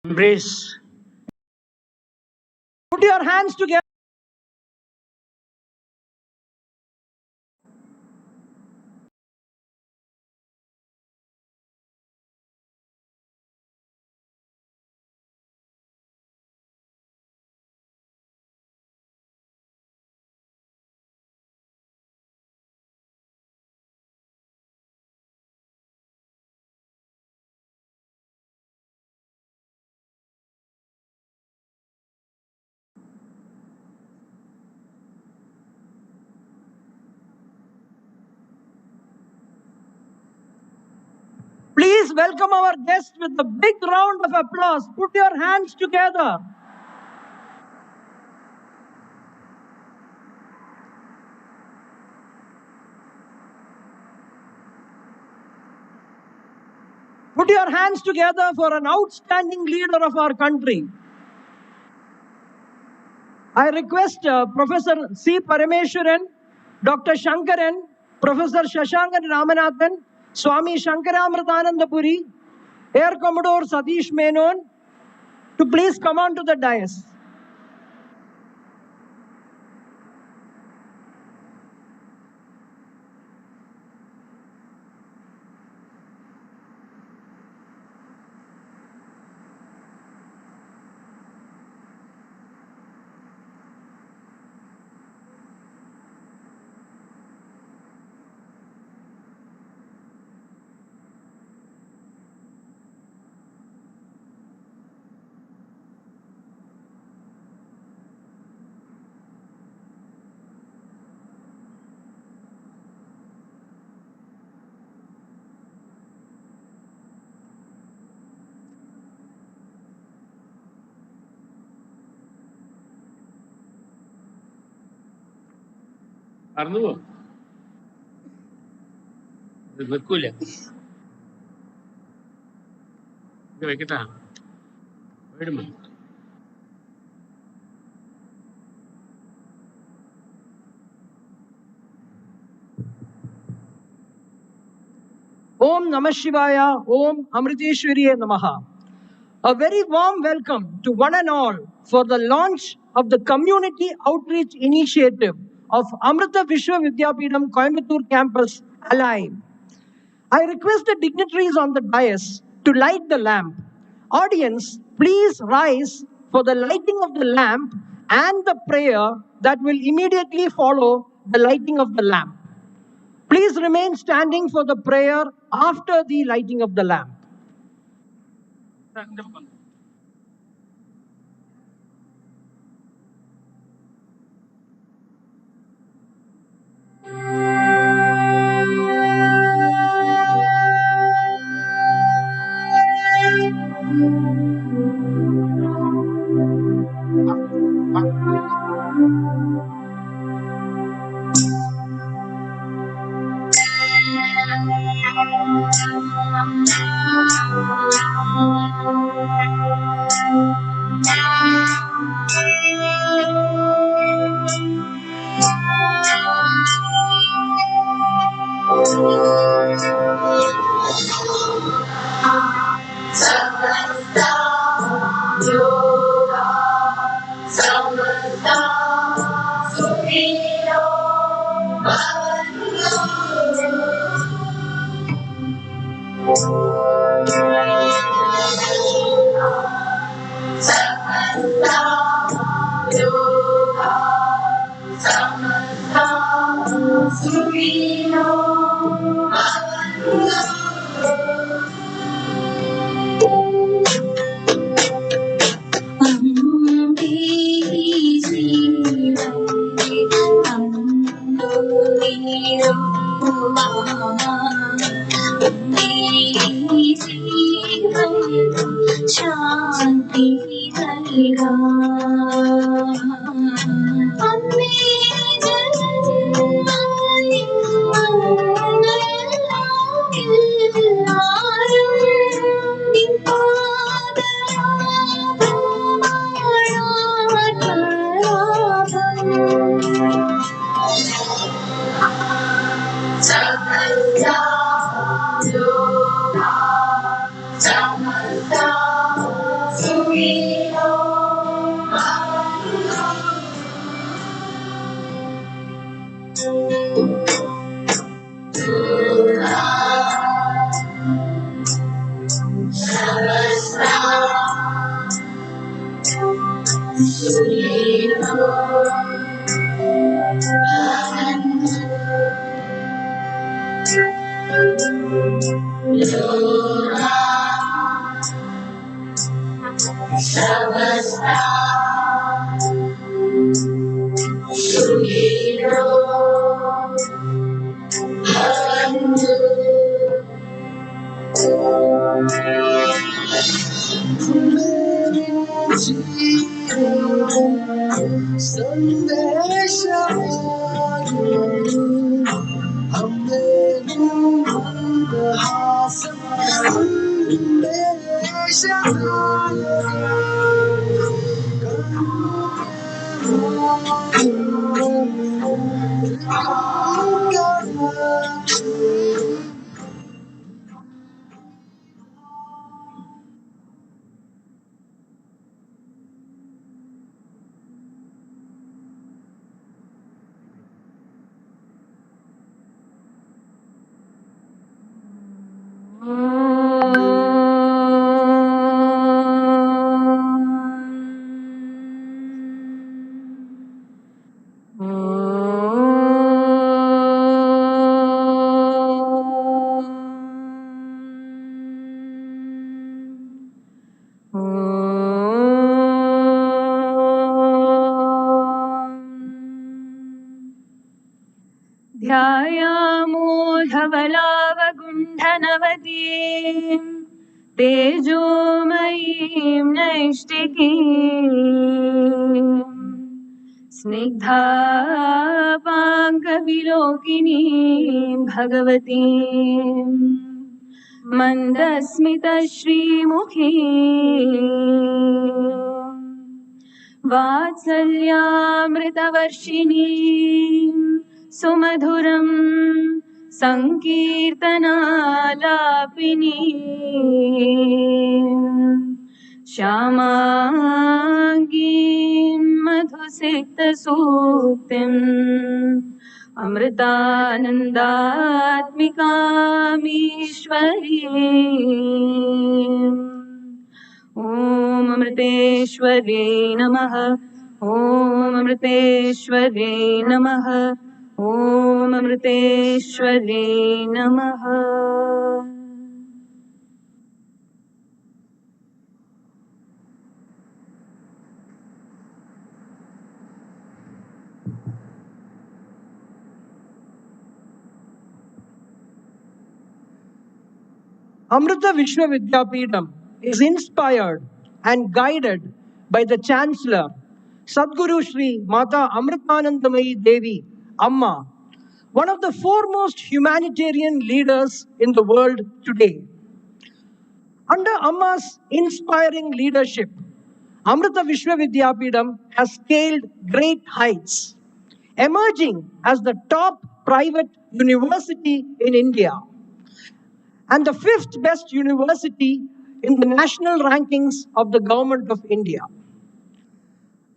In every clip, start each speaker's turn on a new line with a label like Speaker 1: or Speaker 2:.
Speaker 1: Embrace. Put your hands together. Please welcome our guest with a big round of applause. Put your hands together. Put your hands together for an outstanding leader of our country. I request Professor C. Parameswaran, Dr. Shankaran, Professor Shashankan Ramanathan, Swami Shankaramritanandapuri, Air Commodore Satish Menon to please come on to the dais.
Speaker 2: Arnu, betul ya? Wait a minute.
Speaker 1: Om Namah Shivaya, Om Amriteshwariye Namaha. A very warm welcome to one and all for the launch of the Community Outreach Initiative of Amrita Vidyapeetham Coimbatore Campus Alive. I request the dignitaries on the dais to light the lamp. Audience, please rise for the lighting of the lamp and the prayer that will immediately follow the lighting of the lamp. Please remain standing for the prayer after the lighting of the lamp.
Speaker 3: ध्यायामो धवलावगुण्ठनवतीं तेजोमयीं नैष्टिकीं स्निग्धापाङ्गविलोकिनीं भगवतीं मन्दस्मितश्रीमुखीं वात्सल्यामृतवर्षिणीं सुमधुरं सङ्कीर्तनालापिनीं श्यामाङ्गीं मधुसिक्तसूक्तिम् अमृतानन्दात्मिकामीश्वरीम् ॐ अमृतेश्वर्यै नमः। ॐ अमृतेश्वर्यै नमः। ॐ अमृतेश्वर्यै नमः।
Speaker 1: Amrita Vidyapeetham is inspired and guided by the Chancellor, Sadguru Shri Mata Amritanandamayi Devi, Amma, one of the foremost humanitarian leaders in the world today. Under Amma's inspiring leadership, Amrita Vidyapeetham has scaled great heights, emerging as the top private university in India and the fifth best university in the national rankings of the Government of India.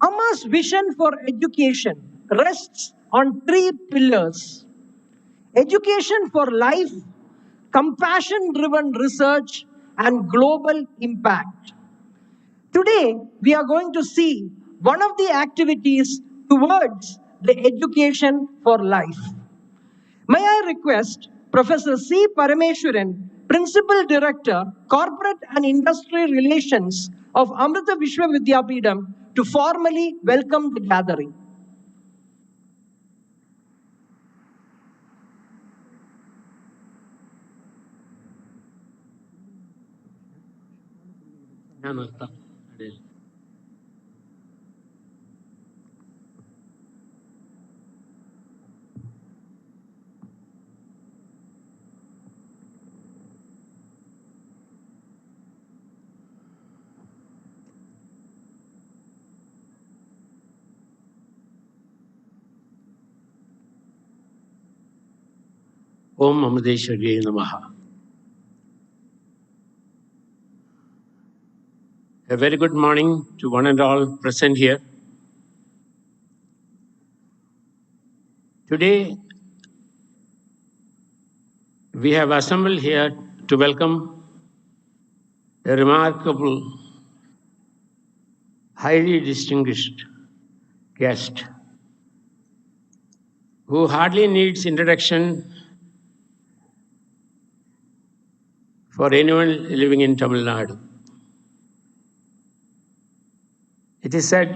Speaker 1: Amma's vision for education rests on three pillars: education for life, compassion-driven research, and global impact. Today, we are going to see one of the activities towards the education for life. May I request Professor C. Parameswaran, Principal Director, Corporate and Industry Relations of Amrita Vidyapeetham, to formally welcome the gathering.
Speaker 2: Om Amadeshwarye Namaha. A very good morning to one and all present here. Today, we have assembled here to welcome a remarkable, highly distinguished guest who hardly needs introduction for anyone living in Tamil Nadu. It is said,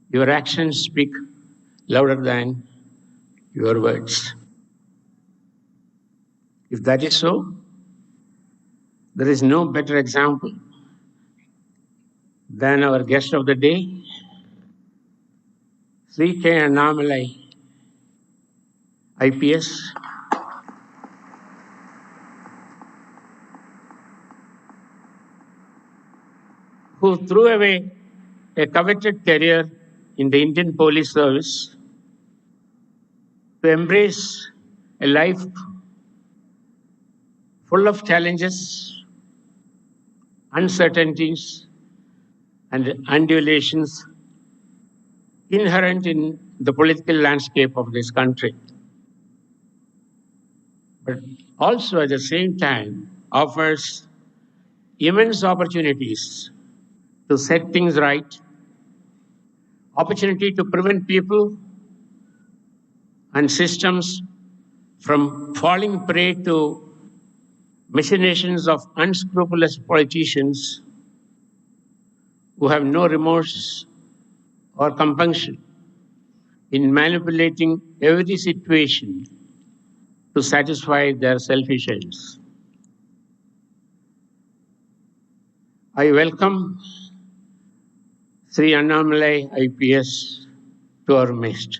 Speaker 2: your actions speak louder than your words. If that is so, there is no better example than our guest of the day, Sri K. Annamalai IPS, who threw away a coveted career in the Indian Police Service to embrace a life full of challenges, uncertainties, and undulations inherent in the political landscape of this country, but also at the same time offers immense opportunities to set things right, opportunity to prevent people and systems from falling prey to machinations of unscrupulous politicians who have no remorse or compunction in manipulating every situation to satisfy their selfish ends. I welcome Sri Annamalai IPS to our midst.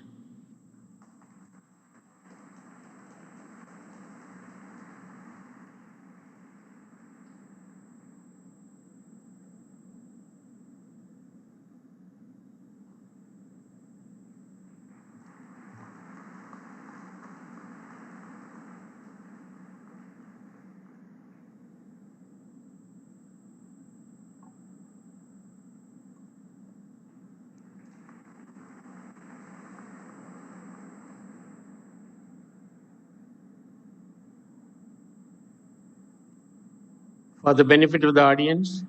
Speaker 2: For the benefit of the audience,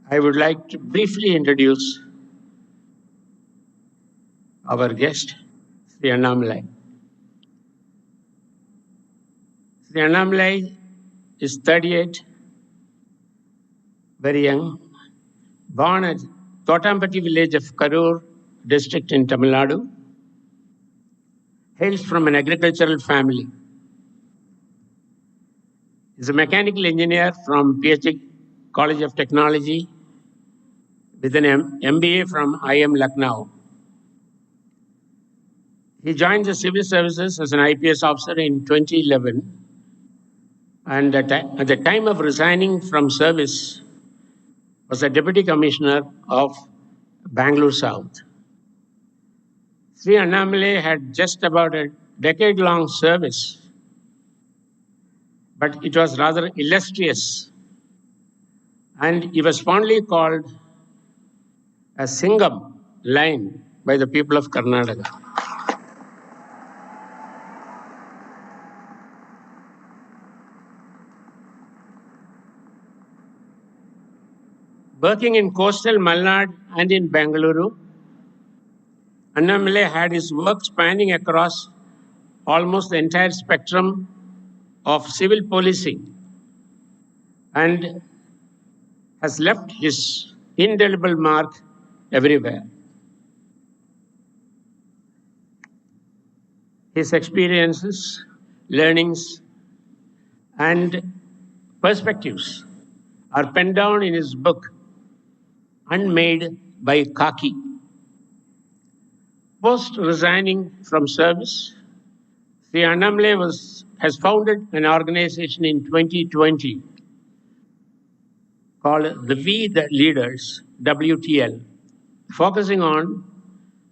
Speaker 2: I would like to briefly introduce our guest, Sri Annamalai. Sri Annamalai is 38, very young, born at Thotampatti village of Karur district in Tamil Nadu, hails from an agricultural family. He is a mechanical engineer from PhD College of Technology with an MBA from IM Lucknow. He joined the civil services as an IPS officer in 2011, and at the time of resigning from service was a deputy commissioner of Bangalore South. Sri Annamalai had just about a decade-long service, but it was rather illustrious, and he was fondly called a Singham lion by the people of Karnataka. Working in coastal Malnad and in Bengaluru, Annamalai had his work spanning across almost the entire spectrum of civil policing and has left his indelible mark everywhere. His experiences, learnings, and perspectives are penned down in his book, Unmade by Khaki. Post resigning from service, Sri Annamalai has founded an organization in 2020 called the We the Leaders, WTL, focusing on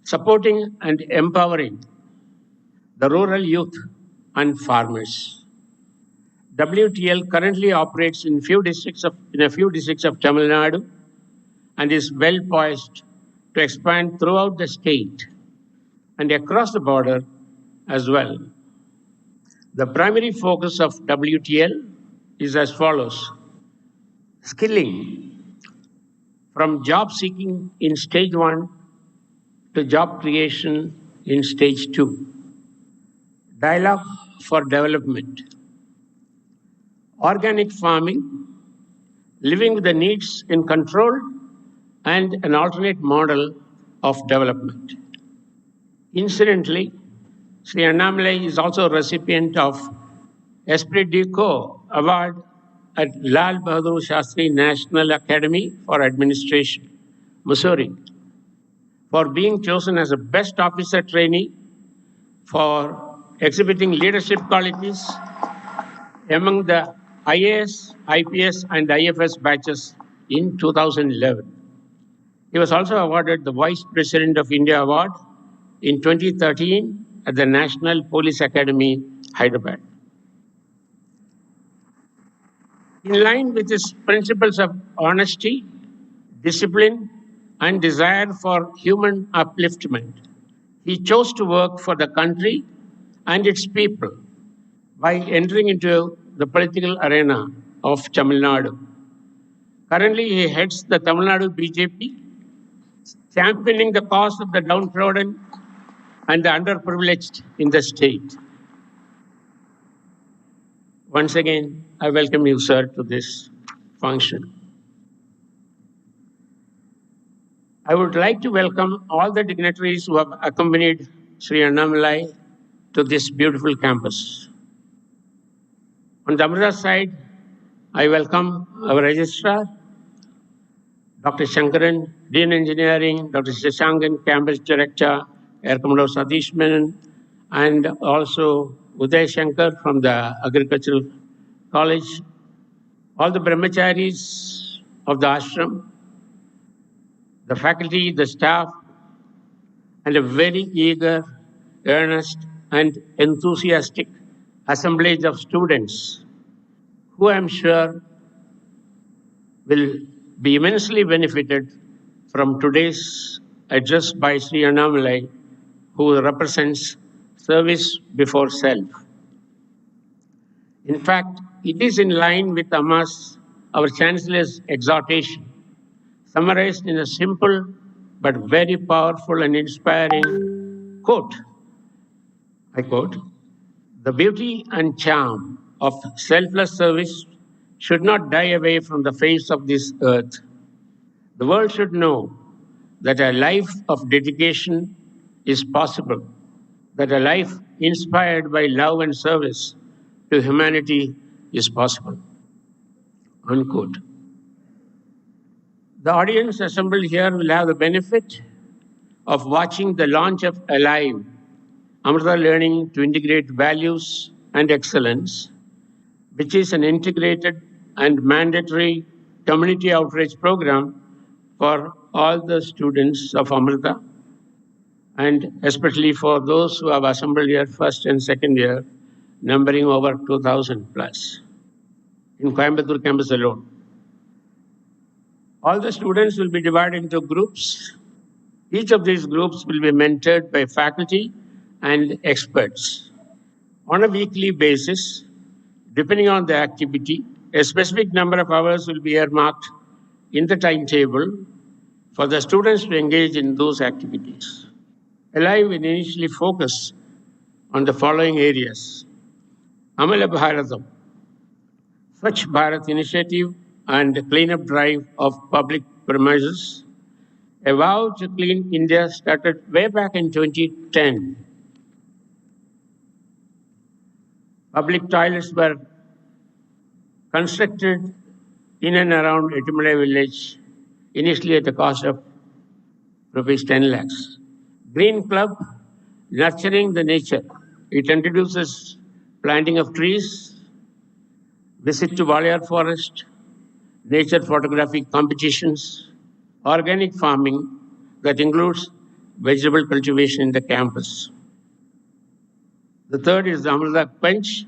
Speaker 2: supporting and empowering the rural youth and farmers. WTL currently operates in a few districts of Tamil Nadu and is well poised to expand throughout the state and across the border as well. The primary focus of WTL is as follows: skilling from job seeking in stage 1 to job creation in stage 2, dialogue for development, organic farming, living with the needs in control, and an alternate model of development. Incidentally, Sri Annamalai is also a recipient of Esprit du Corps Award at Lal Bahadur Shastri National Academy for Administration, Missouri, for being chosen as a best officer trainee for exhibiting leadership qualities among the IAS, IPS, and IFS batches in 2011. He was also awarded the Vice President of India Award in 2013 at the National Police Academy, Hyderabad. In line with his principles of honesty, discipline, and desire for human upliftment, he chose to work for the country and its people by entering into the political arena of Tamil Nadu. Currently, he heads the Tamil Nadu BJP, championing the cause of the downtrodden and the underprivileged in the state. Once again, I welcome you, sir, to this function. I would like to welcome all the dignitaries who have accompanied Sri Annamalai to this beautiful campus. On the Amrita side, I welcome our registrar, Dr. Shankaran, Dean Engineering, Dr. Shashankan, Campus Director, Air Commodore Satish Menon, and also Uday Shankar from the Agricultural College, all the brahmacharis of the ashram, the faculty, the staff, and a very eager, earnest, and enthusiastic assemblage of students who I'm sure will be immensely benefited from today's address by Sri Annamalai, who represents service before self. In fact, it is in line with our Chancellor's exhortation, summarized in a simple but very powerful and inspiring quote. I quote, "The beauty and charm of selfless service should not die away from the face of this earth. The world should know that a life of dedication is possible, that a life inspired by love and service to humanity is possible." Unquote. The audience assembled here will have the benefit of watching the launch of Alive, Amrita Learning to Integrate Values and Excellence, which is an integrated and mandatory community outreach program for all the students of Amrita, and especially for those who have assembled here first and second year, numbering over 2,000 plus in Coimbatore campus alone. All the students will be divided into groups. Each of these groups will be mentored by faculty and experts. On a weekly basis, depending on the activity, a specific number of hours will be earmarked in the timetable for the students to engage in those activities. Alive will initially focus on the following areas: Amala Bharatam, Swachh Bharat Initiative and cleanup drive of public premises. A vow to clean India started way back in 2010. Public toilets were constructed in and around Annamalai village, initially at the cost of rupees 10 lakhs. Green Club, nurturing the nature. It introduces planting of trees, visit to Walayar Forest, nature photography competitions, organic farming that includes vegetable cultivation in the campus. The third is the Amrita Quench,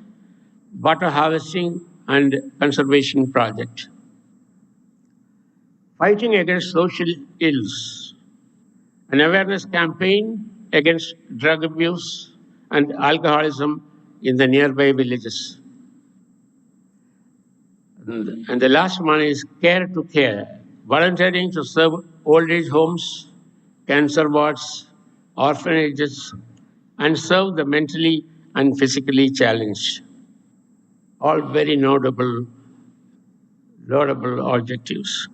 Speaker 2: water harvesting and conservation project. Fighting against social ills, an awareness campaign against drug abuse and alcoholism in the nearby villages. And the last one is Care to Care, volunteering to serve old age homes, cancer wards, orphanages, and serve the mentally and physically challenged. all very laudable objectives.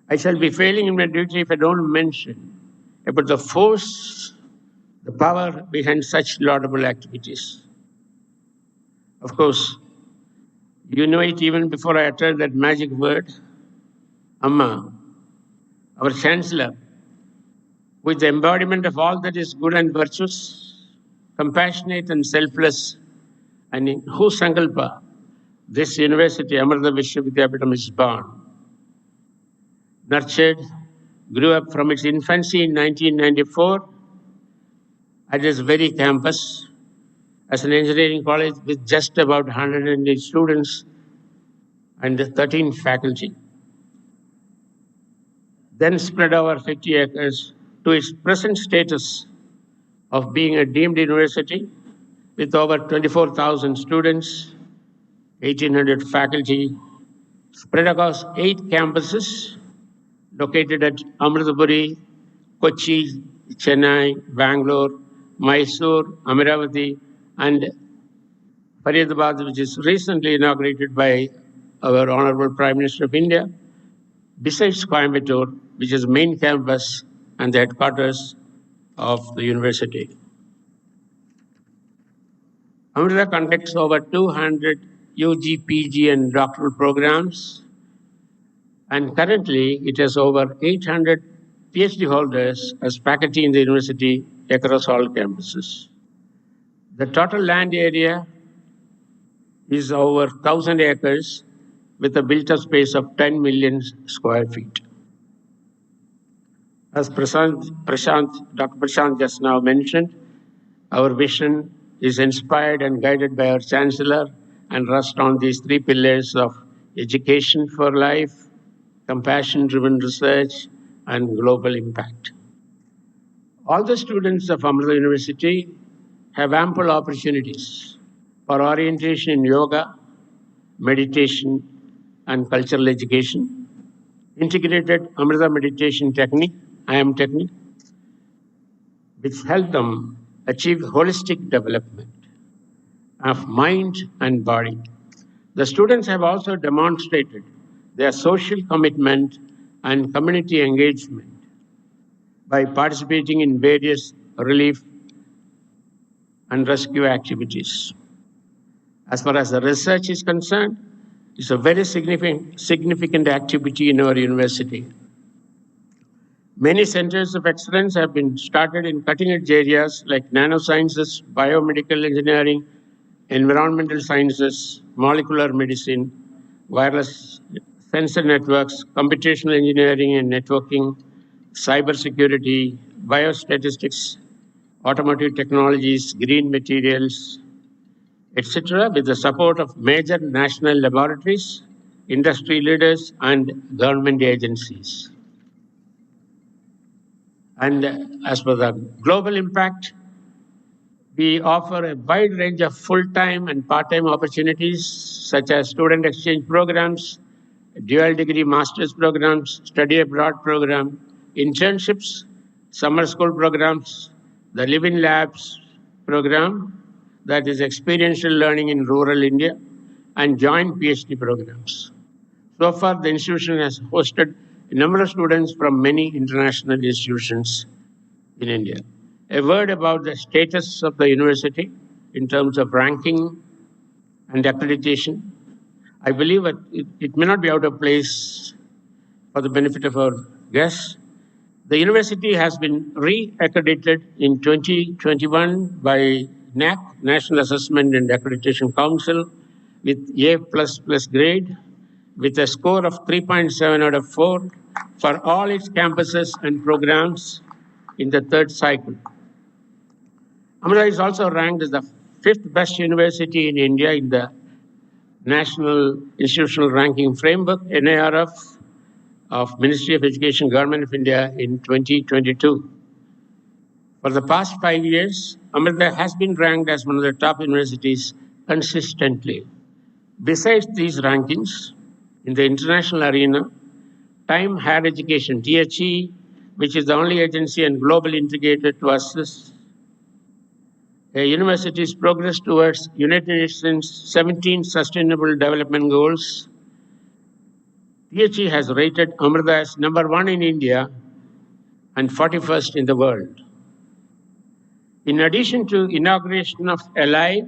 Speaker 2: I shall be failing in my duty if I don't mention about the force, the power behind such laudable activities. Of course, you know it even before I utter that magic word, Amma, our Chancellor, who is the embodiment of all that is good and virtuous, compassionate and selfless, and in whose Sankalpa this university, Amrita Vidyapeetham, is born. Nurtured, grew up from its infancy in 1994 at this very campus as an engineering college with just about 108 students and 13 faculty. Then spread over 50 acres to its present status of being a deemed university with over 24,000 students, 1,800 faculty, spread across 8 campuses located at Amritapuri, Kochi, Chennai, Bangalore, Mysore, Amaravati, and Faridabad, which is recently inaugurated by our Honorable Prime Minister of India, besides Coimbatore, which is main campus and the headquarters of the university. Amrita conducts over 200 UG, PG, and doctoral programs, and currently it has over 800 PhD holders as faculty in the university across all campuses. The total land area is over 1,000 acres with a built-up space of 10 million square feet. As Dr. Prashant just now mentioned, our vision is inspired and guided by our Chancellor and rests on these 3 pillars of education for life, compassion-driven research, and global impact. All the students of Amrita University have ample opportunities for orientation in yoga, meditation, and cultural education, integrated Amrita meditation technique, IM technique, which help them achieve holistic development of mind and body. The students have also demonstrated their social commitment and community engagement by participating in various relief and rescue activities. As far as the research is concerned, it's a very significant activity in our university. Many centers of excellence have been started in cutting-edge areas like nanosciences, biomedical engineering, environmental sciences, molecular medicine, wireless sensor networks, computational engineering and networking, cybersecurity, biostatistics, automotive technologies, green materials, etc., with the support of major national laboratories, industry leaders, and government agencies. And as for the global impact, we offer a wide range of full-time and part-time opportunities, such as student exchange programs, dual degree master's programs, study abroad program, internships, summer school programs, the Live-in Labs program, that is experiential learning in rural India, and joint PhD programs. So far, the institution has hosted a number of students from many international institutions in India. A word about the status of the university in terms of ranking and accreditation. I believe it may not be out of place for the benefit of our guests. The university has been re-accredited in 2021 by NAC, National Assessment and Accreditation Council, with A++ grade, with a score of 3.7 out of 4 for all its campuses and programs in the 3rd cycle. Amrita is also ranked as the 5th best university in India in the National Institutional Ranking Framework, NIRF, of Ministry of Education, Government of India in 2022. For the past 5 years, Amrita has been ranked as one of the top universities consistently. Besides these rankings, in the international arena, Time Higher Education, THE, which is the only agency and global integrator to assess a university's progress towards United Nations 17 Sustainable Development Goals, THE has rated Amrita as #1 in India and 41st in the world. In addition to inauguration of LI,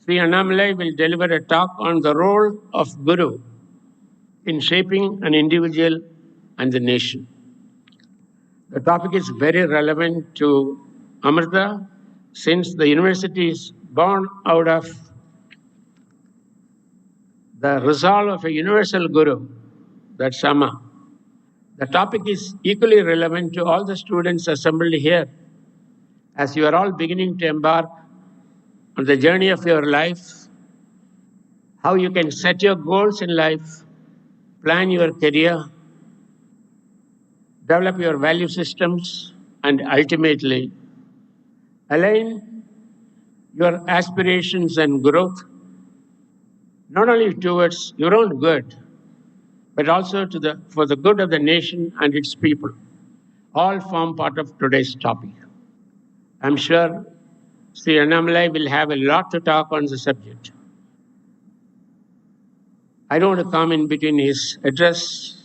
Speaker 2: Sri Annamalai will deliver a talk on the role of Guru in shaping an individual and the nation. The topic is very relevant to Amrita since the university is born out of the resolve of a universal Guru, that's Amma. The topic is equally relevant to all the students assembled here as you are all beginning to embark on the journey of your life, how you can set your goals in life, plan your career, develop your value systems, and ultimately align your aspirations and growth not only towards your own good, but also for the good of the nation and its people. All form part of today's topic. I'm sure Sri Annamalai will have a lot to talk on the subject. I don't want to come in between his address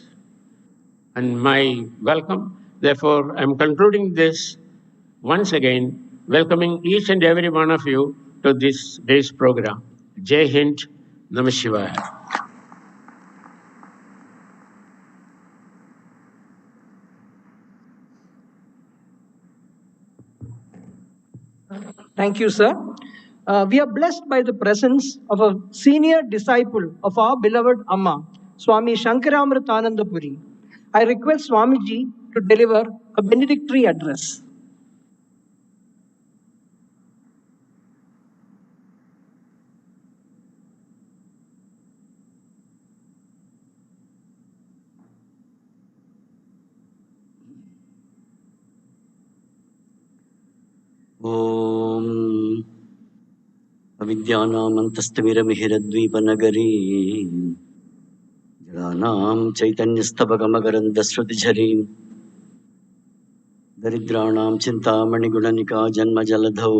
Speaker 2: and my welcome. Therefore, I'm concluding this once again, welcoming each and every one of you to this day's program. Jai Hind, Namah Shivaya.
Speaker 1: Thank you, sir. We are blessed by the presence of a senior disciple of our beloved Amma, Swami Shankaramritananda Puri. I request Swamiji to deliver a benedictory address.
Speaker 4: ॐ अविद्यानामन्तस्तिमिरमिहिरद्वीपनगरी जडानां चैतन्यस्तबकमकरन्दस्रुतिझरीं दरिद्राणां चिन्तामणिगुणनिका जन्मजलधौ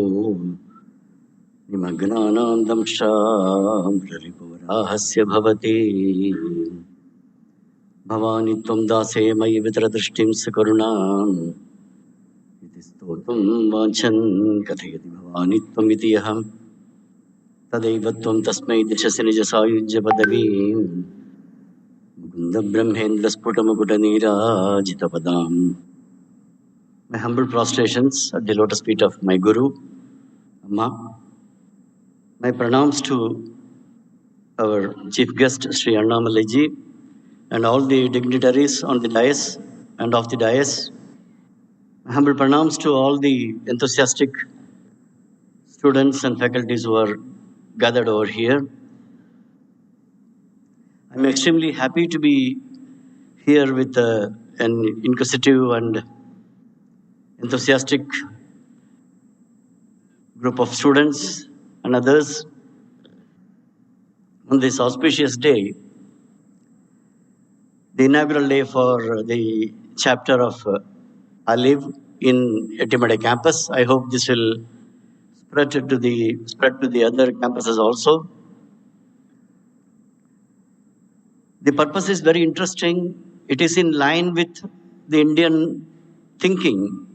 Speaker 4: निमग्नानां दंष्ट्रामृरिपुवराहस्य भवति भवानि त्वं दासे मयि वितरदृष्टिं सकरुणाम् स्तोतुं वाञ्छन् कथयति भवानि त्वमिति अहं तदैव त्वं तस्मै दिशसि निजसायुज्यपदवीं मुकुन्दब्रह्मेन्द्रस्फुटमुकुटनीराजितपदाम्. My humble prostrations at the lotus feet of my Guru, Amma. My pranams to our chief guest, Sri Annamalai ji, and all the dignitaries on the dais and off the dais. My humble pranams to all the enthusiastic students and faculties who are gathered over here. I'm extremely happy to be here with an inquisitive and enthusiastic group of students and others on this auspicious day, the inaugural day for the chapter of Alive in Etimade campus. I hope this will spread to the other campuses also. The purpose is very interesting. It is in line with the Indian thinking.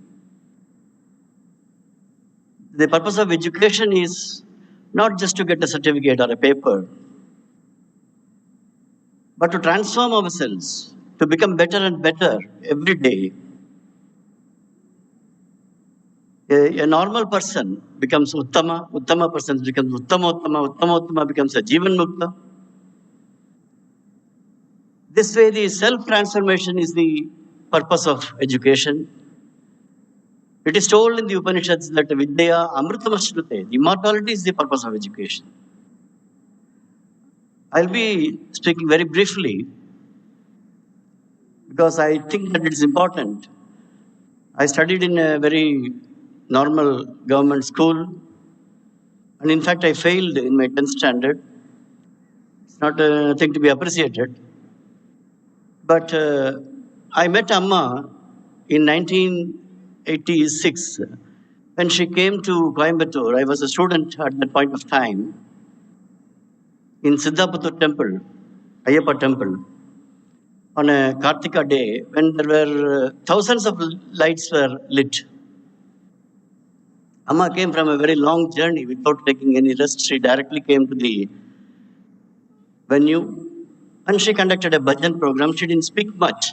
Speaker 4: The purpose of education is not just to get a certificate or a paper, but to transform ourselves, to become better and better every day. A normal person becomes Uttama, Uttama person becomes Uttama, Uttama becomes a Jivan Mukta. This way, the self-transformation is the purpose of education. It is told in the Upanishads that Vidya Amritamashrute, the immortality is the purpose of education. I'll be speaking very briefly because I think that it is important. I studied in a very normal government school, and in fact, I failed in my 10th standard. It's not a thing to be appreciated. But I met Amma in 1986 When she came to Coimbatore, I was a student at that point of time in Siddhaputtur temple, Ayyappa temple, on a Kartika day when there were thousands of lights were lit. Amma came from a very long journey without taking any rest. She directly came to the venue and she conducted a bhajan program. She didn't speak much.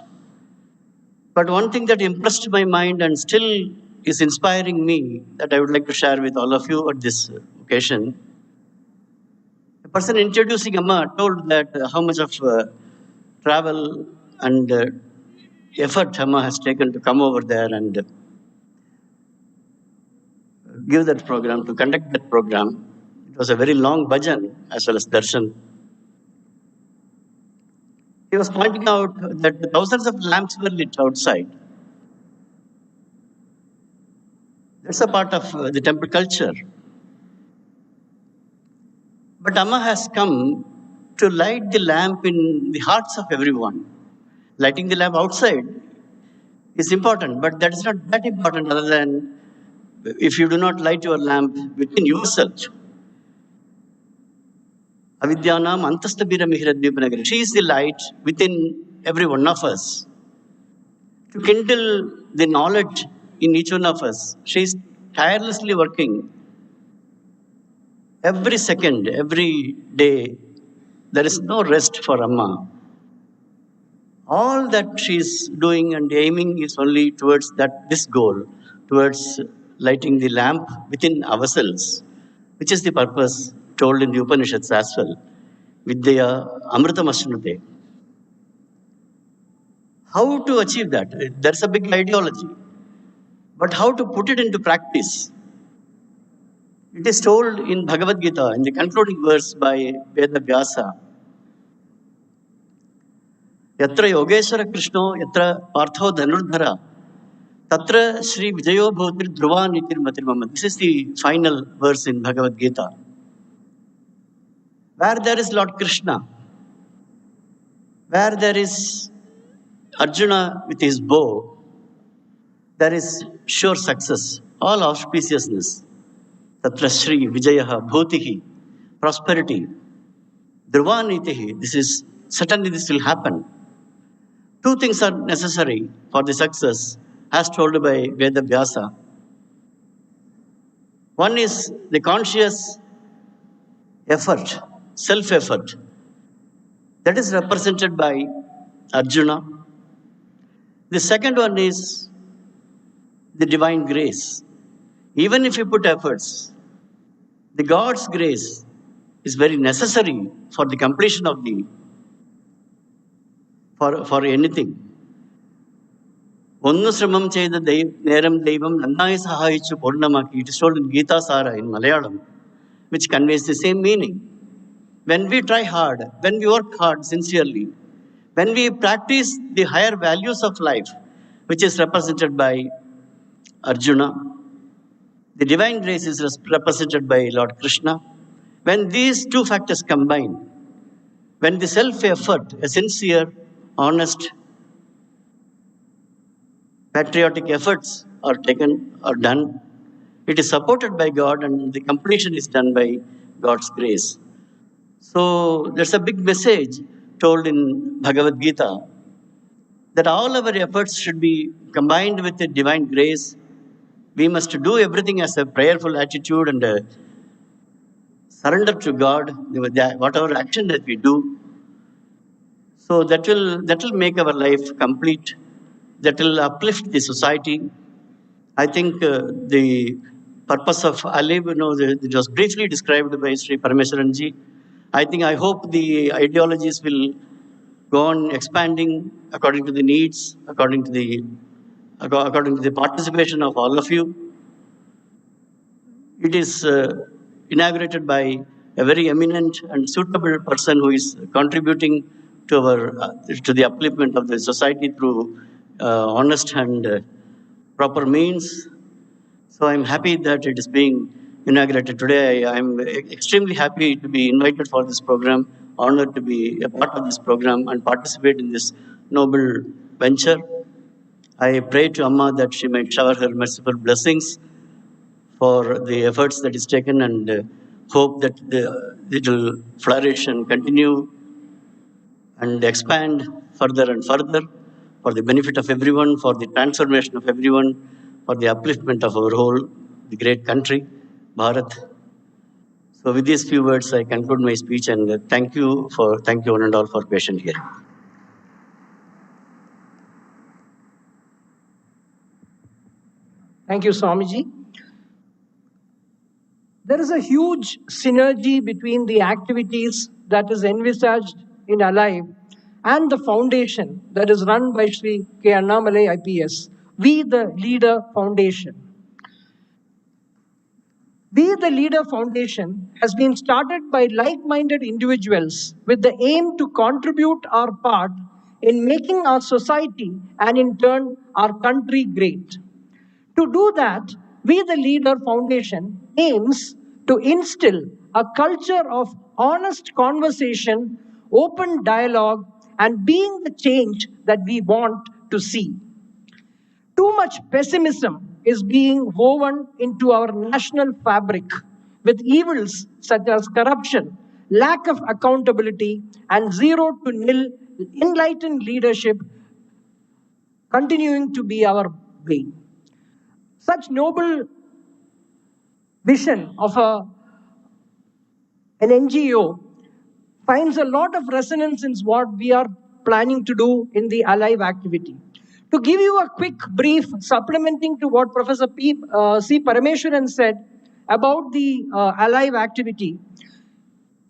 Speaker 4: But one thing that impressed my mind and still is inspiring me that I would like to share with all of you at this occasion. A person introducing Amma told that how much of travel and effort Amma has taken to come over there and give that program, to conduct that program. It was a very long bhajan as well as darshan. He was pointing out that thousands of lamps were lit outside. That's a part of the temple culture. But Amma has come to light the lamp in the hearts of everyone. Lighting the lamp outside is important, but that is not that important other than if you do not light your lamp within yourself. Avidyanam antastabira mihiradvipanagari. She is the light within every one of us. To kindle the knowledge in each one of us, she is tirelessly working. Every second, every day, there is no rest for Amma. All that she is doing and aiming is only towards this goal, towards lighting the lamp within ourselves, which is the purpose told in the Upanishads as well. Vidya Amrita Mashnute. How to achieve that? That's a big ideology. But how to put it into practice? It is told in Bhagavad Gita, in the concluding verse by Veda Vyasa. Yatra Yogeshwara Krishno, Yatra Partho Dhanurdhara, Tatra Sri Vijayo Bhutir Dhruva Nitir Matir. This is the final verse in Bhagavad Gita. Where there is Lord Krishna, where there is Arjuna with his bow, there is sure success, all auspiciousness. Tatra Sri Vijayaha Bhutihi, prosperity. Dhruvanitihi, certainly this will happen. Two things are necessary for the success, as told by Veda Vyasa. One is the conscious effort, self-effort. That is represented by Arjuna. The second one is the divine grace. Even if you put efforts, the God's grace is very necessary for the completion of for anything. Onnu sramam cheda neram devam nannai sahayichu purnamaki. It is told in Gita Sara in Malayalam, which conveys the same meaning. When we try hard, when we work hard sincerely, when we practice the higher values of life, which is represented by Arjuna, the divine grace is represented by Lord Krishna. When these two factors combine, when the self-effort, a sincere, honest, patriotic efforts are done, it is supported by God and the completion is done by God's grace. So there's a big message told in Bhagavad Gita that all our efforts should be combined with the divine grace. We must do everything as a prayerful attitude and surrender to God, whatever action that we do. So that will make our life complete. That will uplift the society. I think the purpose of Alive, it was briefly described by Sri Parameswaranji. I hope the ideologies will go on expanding according to the needs, according to the participation of all of you. It is inaugurated by a very eminent and suitable person who is contributing to the upliftment of the society through honest and proper means. So I'm happy that it is being inaugurated today. I'm extremely happy to be invited for this program, honored to be a part of this program and participate in this noble venture. I pray to Amma that she might shower her merciful blessings for the efforts that is taken, and hope that it will flourish and continue and expand further and further for the benefit of everyone, for the transformation of everyone, for the upliftment of our whole, the great country, Bharat. So with these few words, I conclude my speech, and thank you one and all for patient hearing.
Speaker 1: Thank you, Swamiji. There is a huge synergy between the activities that is envisaged in Alive and the foundation that is run by Sri K. Annamalai IPS, We the Leader Foundation. We the Leader Foundation has been started by like-minded individuals with the aim to contribute our part in making our society and in turn our country great. To do that, We the Leader Foundation aims to instill a culture of honest conversation, open dialogue, and being the change that we want to see. Too much pessimism is being woven into our national fabric with evils such as corruption, lack of accountability, and zero to nil enlightened leadership continuing to be our way. Such noble vision of an NGO finds a lot of resonance in what we are planning to do in the Alive activity. To give you a quick brief supplementing to what Professor C. Parameswaran said about the Alive activity,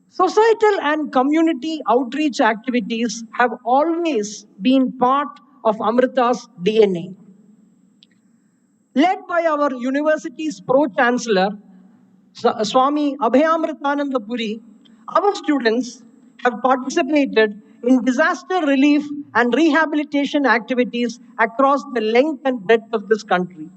Speaker 1: societal and community outreach activities have always been part of Amrita's DNA. Led by our university's pro-chancellor, Swami Abhayamritananda Puri, our students have participated in disaster relief and rehabilitation activities across the length and breadth of this country.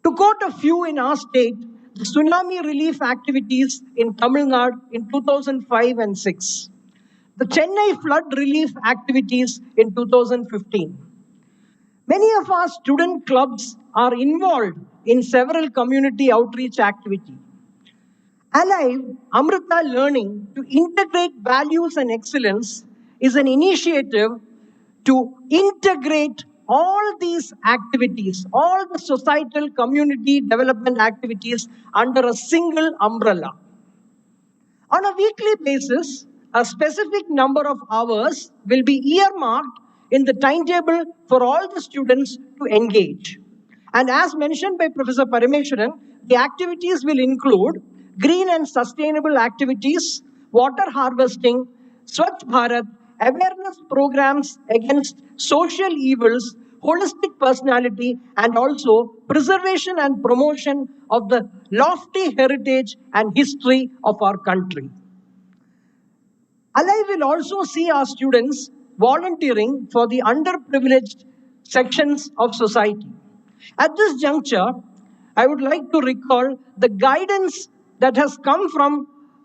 Speaker 1: To quote a few in our state, the tsunami relief activities in Tamil Nadu in 2005 and 6, the Chennai flood relief activities in 2015. Many of our student clubs are involved in several community outreach activities. Alive, Amrita Learning to integrate values and excellence is an initiative to integrate all these activities, all the societal community development activities under a single umbrella. On a weekly basis, a specific number of hours will be earmarked in the timetable for all the students to engage. And as mentioned by Professor Parameswaran, the activities will include green and sustainable activities, water harvesting, Swachh Bharat, awareness programs against social evils, holistic personality, and also preservation and promotion of the lofty heritage and history of our country. Alive will also see our students volunteering for the underprivileged sections of society. At this juncture, I would like to recall the guidance that has come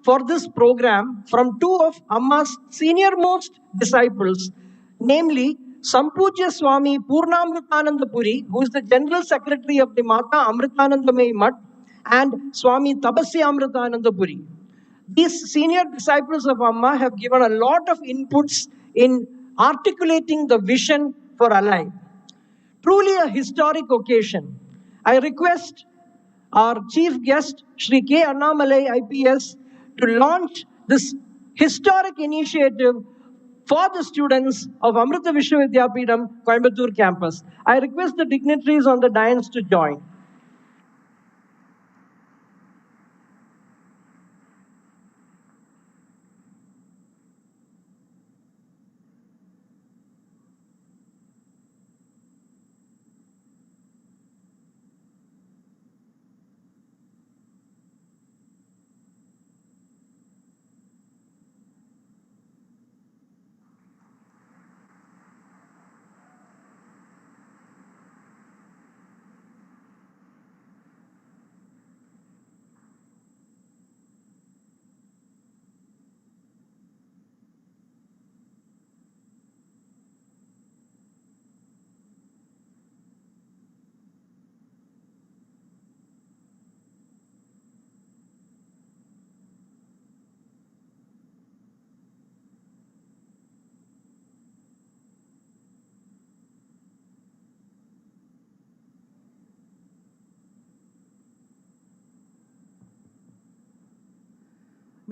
Speaker 1: for this program from two of Amma's senior-most disciples, namely Sampujya Swami Purnamritananda Puri, who is the General Secretary of the Mata Amritanandamayi Mutt, and Swami Tapasya Amritananda Puri. These senior disciples of Amma have given a lot of inputs in articulating the vision for Alive. Truly a historic occasion. I request our chief guest, Sri K. Annamalai IPS, to launch this historic initiative for the students of Amrita Vidyapeetham, Coimbatore campus. I request the dignitaries on the dais to join.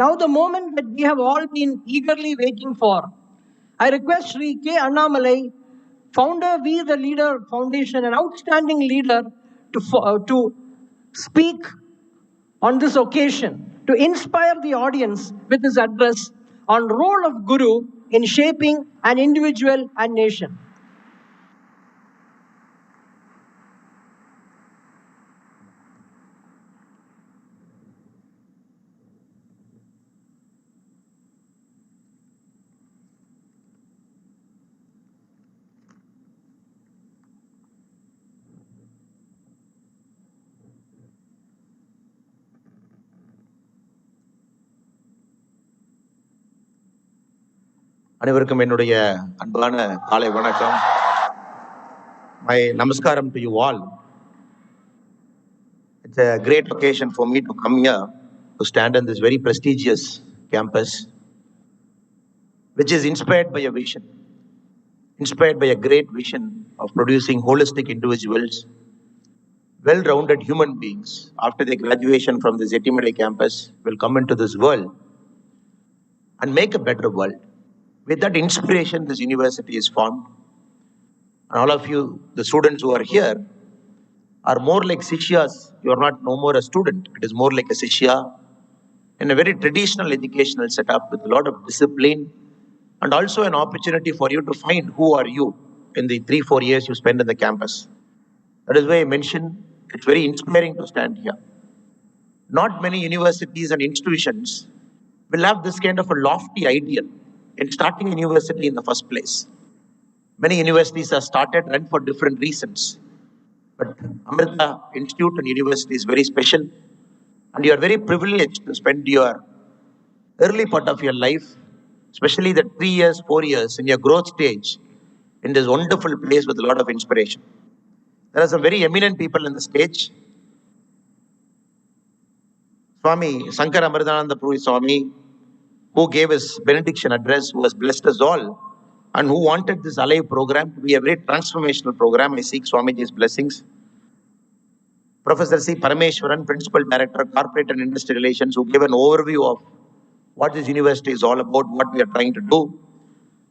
Speaker 1: Now the moment that we have all been eagerly waiting for. I request Sri K. Annamalai, founder We the Leader Foundation, an outstanding leader, to speak on this occasion, to inspire the audience with his address on role of Guru in shaping an individual and nation.
Speaker 5: அனைவருக்கும் என்னுடைய அன்பான காலை வணக்கம். My namaskaram to you all. It's a great occasion for me to come here to stand in this very prestigious campus, which is inspired by a vision, inspired by a great vision of producing holistic individuals, well-rounded human beings after their graduation from the Zettimadai campus will come into this world and make a better world. With that inspiration, this university is formed. And all of you, the students who are here, are more like Sishyas. You are not no more a student. It is more like a Sishya in a very traditional educational setup with a lot of discipline and also an opportunity for you to find who are you in the 3-4 years you spend in the campus. That is why I mentioned it's very inspiring to stand here. Not many universities and institutions will have this kind of a lofty ideal in starting a university in the first place. Many universities are started and for different reasons. But Amrita Institute and University is very special, and you are very privileged to spend your early part of your life, especially the 3 years, 4 years in your growth stage, in this wonderful place with a lot of inspiration. There are some very eminent people in the stage. Swami Sankar Amritananda Puri Swami, who gave his benediction address, who has blessed us all, and who wanted this Alive program to be a very transformational program. I seek Swamiji's blessings. Professor C. Parameshwaran, Principal Director, Corporate and Industry Relations, who gave an overview of what this university is all about, what we are trying to do.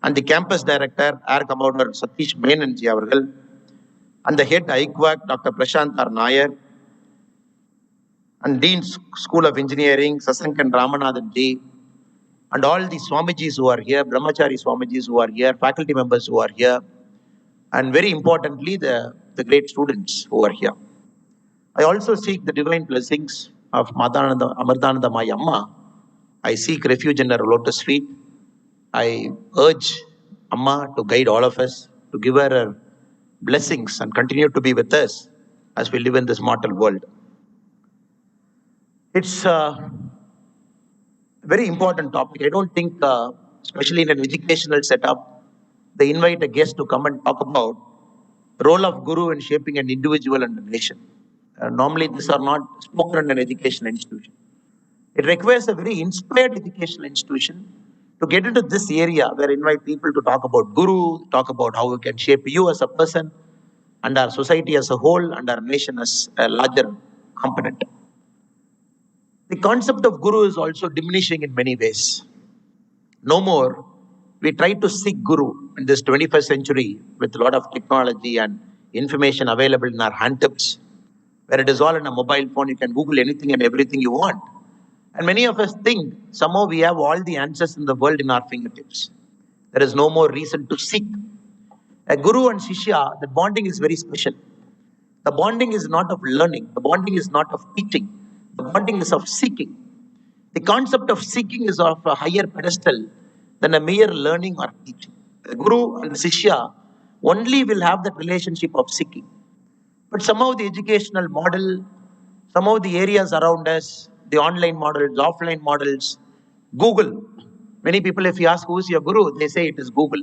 Speaker 5: And the Campus Director, Air Commodore Satish Menanji Avargal, and the Head IQAC, Dr. Prashant R. Nair, and Dean School of Engineering, Sasankan Ramanathan Ji, and all the Swamijis who are here, Brahmachari Swamijis who are here, faculty members who are here, and very importantly, the great students who are here. I also seek the divine blessings of Amritananda Mai Amma. I seek refuge in her lotus feet. I urge Amma to guide all of us, to give her blessings and continue to be with us as we live in this mortal world. It's a very important topic. I don't think, especially in an educational setup, they invite a guest to come and talk about the role of Guru in shaping an individual and a nation. Normally, these are not spoken in an educational institution. It requires a very inspired educational institution to get into this area where invite people to talk about Guru, talk about how we can shape you as a person and our society as a whole and our nation as a larger component. The concept of Guru is also diminishing in many ways. No more, we try to seek Guru in this 21st century with a lot of technology and information available in our handtips, where it is all in a mobile phone. You can Google anything and everything you want. And many of us think somehow we have all the answers in the world in our fingertips. There is no more reason to seek. A Guru and Shishya, the bonding is very special. The bonding is not of learning. The bonding is not of teaching. The bonding is of seeking. The concept of seeking is of a higher pedestal than a mere learning or teaching. A Guru and Shishya only will have that relationship of seeking. But somehow the educational model, some of the areas around us, the online models, offline models, Google. Many people, if you ask who's your Guru, they say it is Google.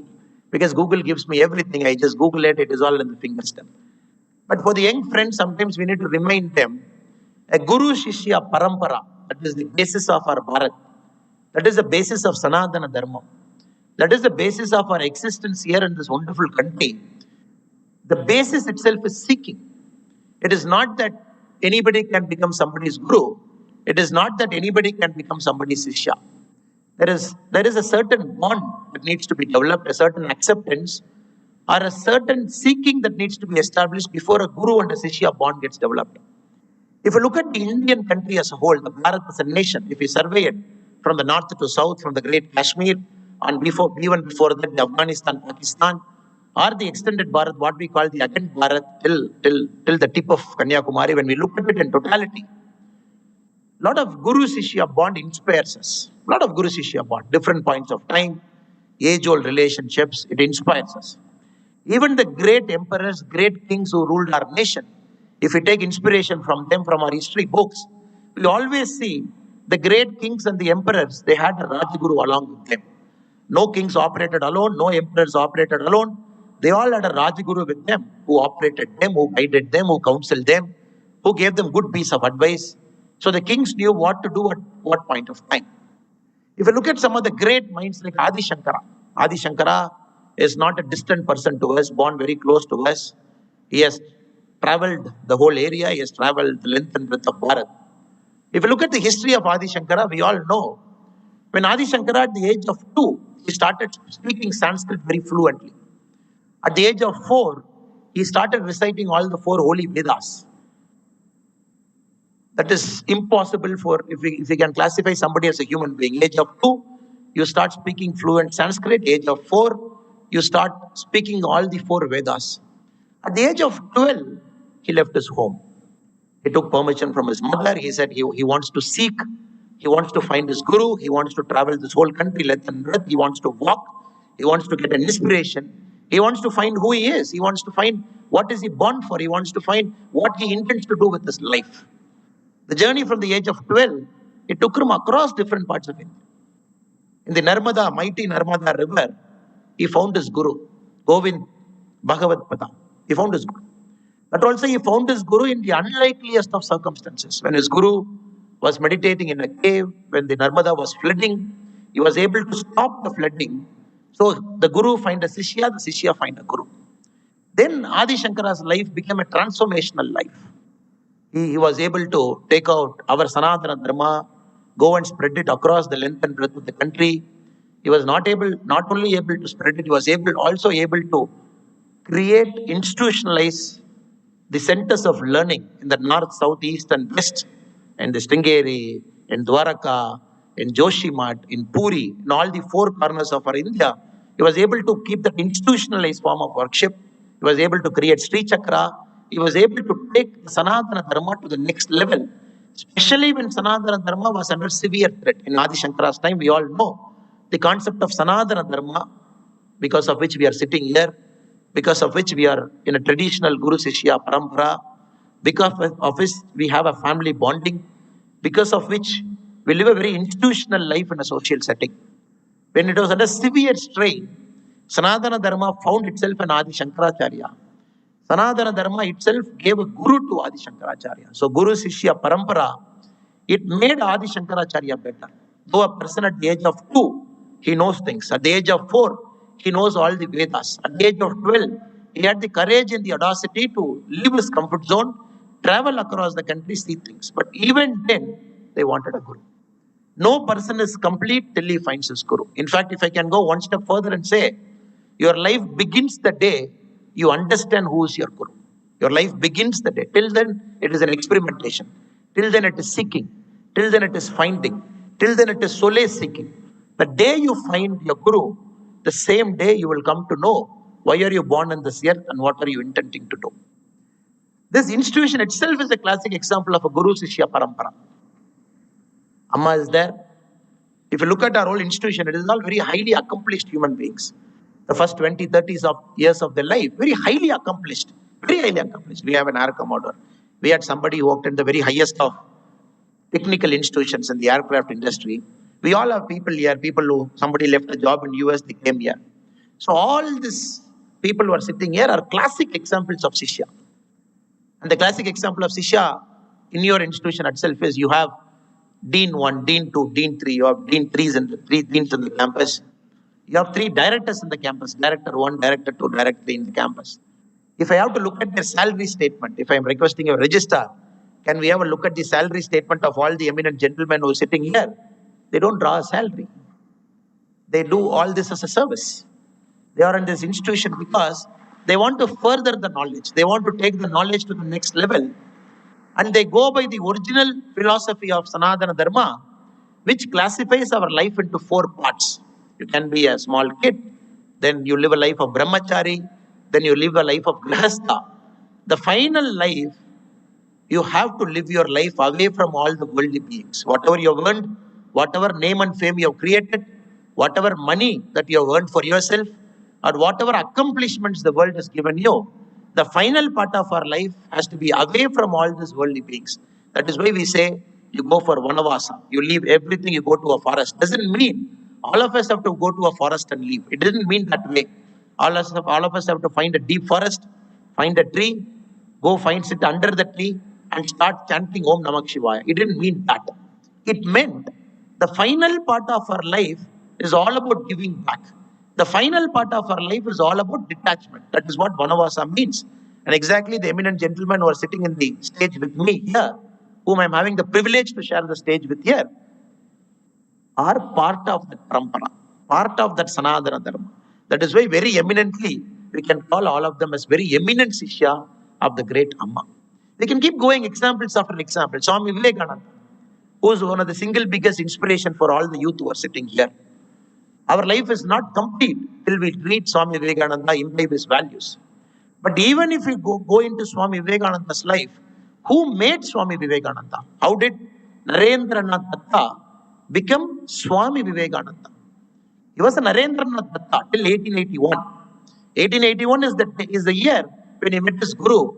Speaker 5: Because Google gives me everything. I just Google it, it is all in the fingertip. But for the young friends, sometimes we need to remind them, a Guru Shishya Parampara, that is the basis of our Bharat. That is the basis of Sanatana Dharma. That is the basis of our existence here in this wonderful country. The basis itself is seeking. It is not that anybody can become somebody's Guru. It is not that anybody can become somebody's Shishya. There is a certain bond that needs to be developed, a certain acceptance, or a certain seeking that needs to be established before a Guru and a Shishya bond gets developed. If you look at the Indian country as a whole, the Bharat as a nation, if you survey it from the north to south, from the great Kashmir, and even before that, the Afghanistan, Pakistan, or the extended Bharat, what we call the Akhand Bharat, till the tip of Kanyakumari, when we look at it in totality, a lot of Guru Shishya bond inspires us. A lot of Guru Shishya bond, different points of time, age-old relationships, it inspires us. Even the great emperors, great kings who ruled our nation, if we take inspiration from them, from our history books, we always see the great kings and the emperors, they had a Rajguru along with them. No kings operated alone, no emperors operated alone. They all had a Rajguru with them, who operated them, who guided them, who counseled them, who gave them good piece of advice. So the kings knew what to do at what point of time. If you look at some of the great minds like Adi Shankara is not a distant person to us, born very close to us. He has traveled the whole area, he has traveled the length and breadth of Bharat. If you look at the history of Adi Shankara, we all know, when Adi Shankara at the age of 2, he started speaking Sanskrit very fluently. At the age of 4, he started reciting all the 4 holy Vedas. That is impossible for, if we can classify somebody as a human being. Age of 2, you start speaking fluent Sanskrit. Age of 4, you start speaking all the 4 Vedas. At the age of 12, he left his home. He took permission from his mother. He said he wants to seek, he wants to find his Guru, he wants to travel this whole country length and breadth, he wants to walk, he wants to get an inspiration, he wants to find who he is, he wants to find what is he born for, he wants to find what he intends to do with his life. The journey from the age of 12, it took him across different parts of India. In the Narmada, mighty Narmada river, he found his Guru, Govind Bhagavad Pada. He found his Guru. But also he found his Guru in the unlikeliest of circumstances. When his Guru was meditating in a cave, when the Narmada was flooding, he was able to stop the flooding. So the Guru find a Shishya, the Shishya find a Guru. Then Adi Shankara's life became a transformational life. He was able to take out our Sanatana Dharma, go and spread it across the length and breadth of the country. He was not only able to spread it, he was also able to create, institutionalize the centers of learning in the north, south, east, and west, in the Sringeri, in Dwaraka, in Joshimath, in Puri, in all the 4 corners of our India. He was able to keep that institutionalized form of worship. He was able to create Sri Chakra. He was able to take Sanatana Dharma to the next level, especially when Sanatana Dharma was under severe threat. In Adi Shankara's time, we all know the concept of Sanatana Dharma, because of which we are sitting here, because of which we are in a traditional Guru Shishya Parampara, because of which we have a family bonding, because of which we live a very institutional life in a social setting. When it was under severe strain, Sanatana Dharma found itself an Adi Shankaracharya. Sanatana Dharma itself gave a Guru to Adi Shankaracharya. So Guru Shishya Parampara, it made Adi Shankaracharya better. Though a person at the age of 2, he knows things. At the age of 4, he knows all the Vedas. At the age of 12, he had the courage and the audacity to leave his comfort zone, travel across the country, see things. But even then, they wanted a Guru. No person is complete till he finds his Guru. In fact, if I can go one step further and say, your life begins the day you understand who is your Guru. Your life begins the day. Till then, it is an experimentation. Till then, it is seeking. Till then, it is finding. Till then, it is solace seeking. The day you find your Guru, the same day you will come to know why are you born on this earth and what are you intending to do. This institution itself is a classic example of a Guru Shishya Parampara. Amma is there. If you look at our whole institution, it is all very highly accomplished human beings. The first 20, 30 years of their life, very highly accomplished. Very highly accomplished. We have an Air Commodore. We had somebody who worked in the very highest of technical institutions in the aircraft industry. We all have people here, people who, somebody left a job in US, they came here. So all these people who are sitting here are classic examples of Shishya. And the classic example of Shishya in your institution itself is you have Dean 1, Dean 2, Dean 3, you have Dean 3s and 3 deans in the campus. You have 3 directors in the campus, Director 1, Director 2, Director 3 in the campus. If I have to look at their salary statement, if I am requesting a registrar Can we have a look at the salary statement of all the eminent gentlemen who are sitting here? They don't draw a salary. They do all this as a service. They are in this institution because they want to further the knowledge. They want to take the knowledge to the next level. And they go by the original philosophy of Sanatana Dharma, which classifies our life into 4 parts. You can be a small kid, then you live a life of brahmachari, then you live a life of grihastha. The final life, you have to live your life away from all the worldly beings. Whatever you have earned, whatever name and fame you have created, whatever money that you have earned for yourself, or whatever accomplishments the world has given you, the final part of our life has to be away from all these worldly beings. That is why we say you go for vanavasa. You leave everything, you go to a forest. Doesn't mean all of us have to go to a forest and leave. It doesn't mean that way. All of us have to find a deep forest, find a tree, go sit under the tree and start chanting Om Namah Shivaya. It didn't mean that. It meant the final part of our life is all about giving back. The final part of our life is all about detachment. That is what Vanavasa means. And exactly the eminent gentlemen who are sitting in the stage with me here, whom I am having the privilege to share the stage with here, are part of that parampara, part of that Sanatana Dharma. That is why very eminently we can call all of them as very eminent Sishya of the great Amma. We can keep going examples after example. Swami Vivekananda, who is one of the single biggest inspiration for all the youth who are sitting here. Our life is not complete till we read Swami Vivekananda, imbibe his values. But even if we go into Swami Vivekananda's life, who made Swami Vivekananda? How did Narendranath Datta become Swami Vivekananda? He was a Narendranath Datta till 1881. 1881 is the year when he met his Guru,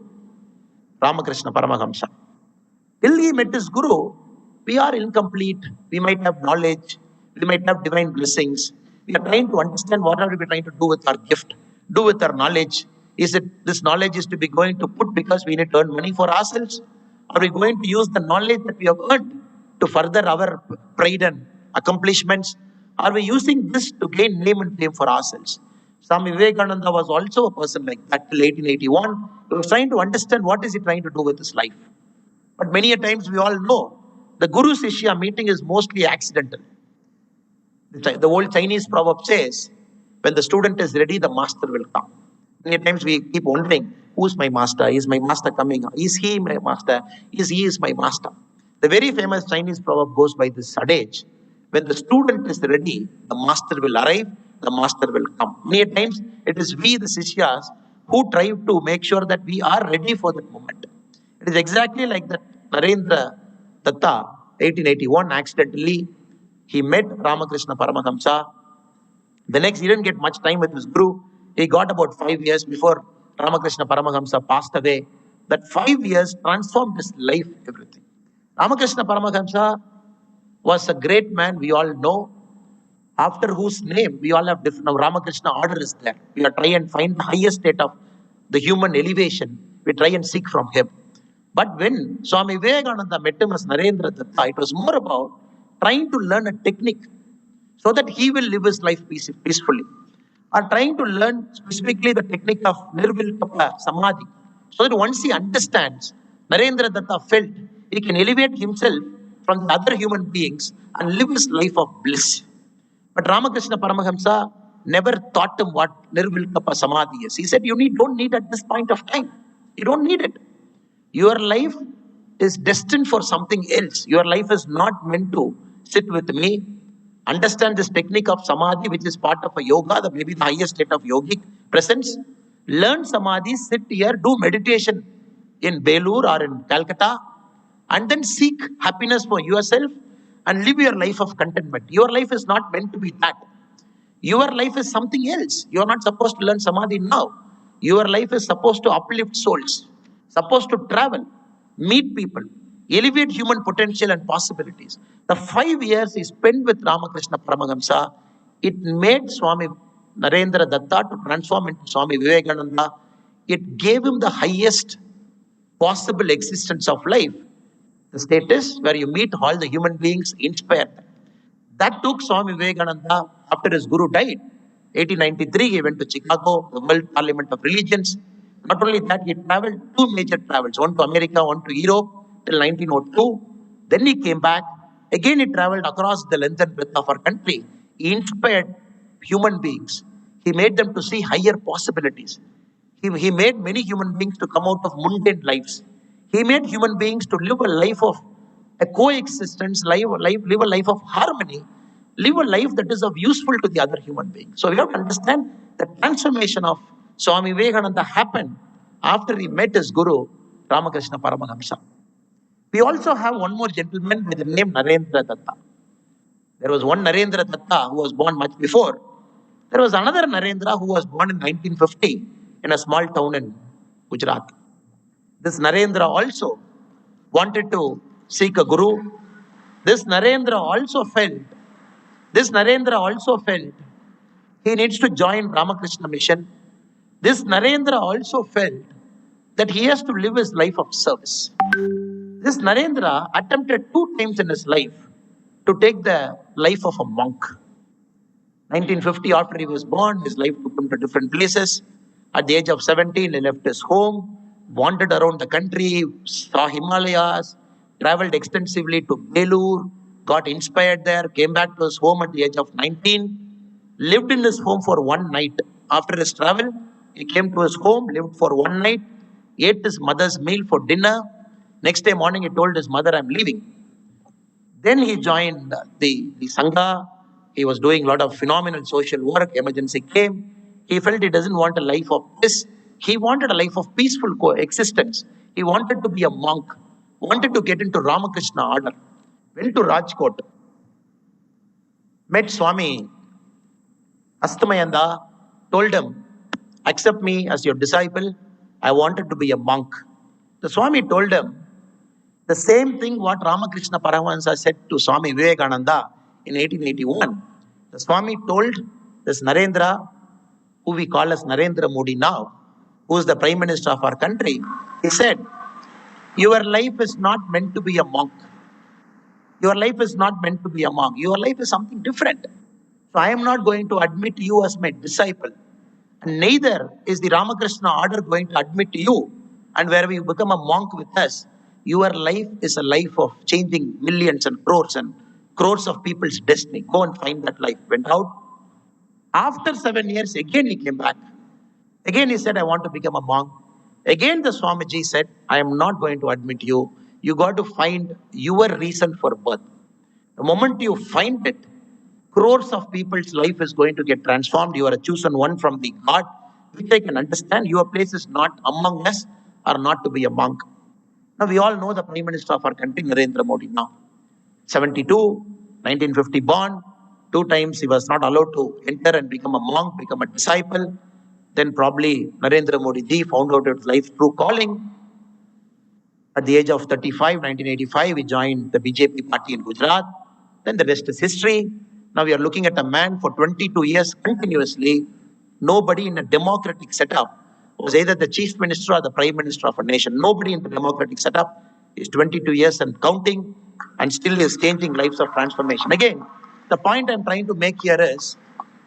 Speaker 5: Ramakrishna Paramahamsa. Till he met his Guru, we are incomplete. We might have knowledge. We might have divine blessings. We are trying to understand what are we trying to do with our gift, do with our knowledge. Is it this knowledge is to be going to put because we need to earn money for ourselves? Are we going to use the knowledge that we have earned to further our pride and accomplishments? Are we using this to gain name and fame for ourselves? Swami Vivekananda was also a person like that till 1881. He was trying to understand what is he trying to do with his life. But many a times we all know the Guru Sishya meeting is mostly accidental. The old Chinese proverb says, when the student is ready, the master will come. Many times we keep wondering, who's my master? Is my master coming? Is he my master? He is my master? The very famous Chinese proverb goes by this adage, when the student is ready, the master will arrive, the master will come. Many times it is we, the Sishyas, who try to make sure that we are ready for that moment. It is exactly like that Narendra Datta, 1881, accidentally, he met Ramakrishna Paramahamsa. The next, he didn't get much time with his Guru. He got about 5 years before Ramakrishna Paramahamsa passed away. That 5 years transformed his life, everything. Ramakrishna Paramahamsa was a great man, we all know, after whose name we all have different. Now, Ramakrishna order is there. We are trying and find the highest state of the human elevation. We try and seek from him. But when Swami Vivekananda met him as Narendra Datta, it was more about trying to learn a technique so that he will live his life peacefully. Or trying to learn specifically the technique of Nirvilkapa Samadhi, so that once he understands, Narendra Datta felt he can elevate himself from the other human beings and live his life of bliss. But Ramakrishna Paramahamsa never taught him what Nirvilkapa Samadhi is. He said, don't need at this point of time. You don't need it. Your life is destined for something else. Your life is not meant to sit with me, understand this technique of Samadhi, which is part of a yoga, maybe the highest state of yogic presence. Learn Samadhi, sit here, do meditation in Belur or in Calcutta, and then seek happiness for yourself and live your life of contentment. Your life is not meant to be that. Your life is something else. You are not supposed to learn Samadhi now. Your life is supposed to uplift souls, supposed to travel, meet people, elevate human potential and possibilities. The 5 years he spent with Ramakrishna Paramahamsa, it made Swami Narendra Datta to transform into Swami Vivekananda. It gave him the highest possible existence of life. The status where you meet all the human beings, inspired. That took Swami Vivekananda after his Guru died. 1893, he went to Chicago, the World Parliament of Religions. Not only that, he traveled 2 major travels, one to America, one to Europe, till 1902. Then he came back. Again, he traveled across the length and breadth of our country. He inspired human beings. He made them to see higher possibilities. He made many human beings to come out of mundane lives. He made human beings to live a life of a coexistence, live a life of harmony, live a life that is of useful to the other human being. So we have to understand the transformation of Swami Vivekananda happened after he met his guru, Ramakrishna Paramahamsa. We also have one more gentleman by the name Narendra Datta. There was one Narendra Datta who was born much before. There was another Narendra who was born in 1950 in a small town in Gujarat. This Narendra also wanted to seek a guru. This Narendra also felt he needs to join Ramakrishna mission. This Narendra also felt that he has to live his life of service. This Narendra attempted 2 times in his life to take the life of a monk. 1950, after he was born, his life took him to different places. At the age of 17, he left his home, wandered around the country, saw Himalayas, traveled extensively to Belur, got inspired there, came back to his home at the age of 19, lived in his home for one night. After his travel, he came to his home, lived for one night, ate his mother's meal for dinner. Next day morning, he told his mother, I'm leaving. Then he joined the Sangha. He was doing a lot of phenomenal social work. Emergency came. He felt he doesn't want a life of this. He wanted a life of peaceful coexistence. He wanted to be a monk, wanted to get into Ramakrishna order. Went to Rajkot, met Swami Astamayanda, told him, accept me as your disciple. I wanted to be a monk. The Swami told him the same thing what Ramakrishna Paramahansa said to Swami Vivekananda in 1881. The Swami told this Narendra, who we call as Narendra Modi now, who is the Prime Minister of our country, he said, your life is not meant to be a monk. Your life is not meant to be a monk. Your life is something different. So I am not going to admit you as my disciple. And neither is the Ramakrishna order going to admit you. And wherever you become a monk with us, your life is a life of changing millions and crores of people's destiny. Go and find that life. Went out. After 7 years, again he came back. Again he said, I want to become a monk. Again the Swamiji said, I am not going to admit you. You got to find your reason for birth. The moment you find it, crores of people's life is going to get transformed. You are a chosen one from the God, which I can understand. Your place is not among us or not to be a monk. Now we all know the Prime Minister of our country, Narendra Modi now. 72, 1950 born. 2 times he was not allowed to enter and become a monk, become a disciple. Then probably Narendra Modi ji found out his life's true calling. At the age of 35, 1985, he joined the BJP party in Gujarat. Then the rest is history. Now we are looking at a man for 22 years continuously. Nobody in a democratic setup was either the chief minister or the prime minister of a nation. Nobody in the democratic setup is 22 years and counting and still is changing lives of transformation. Again, the point I'm trying to make here is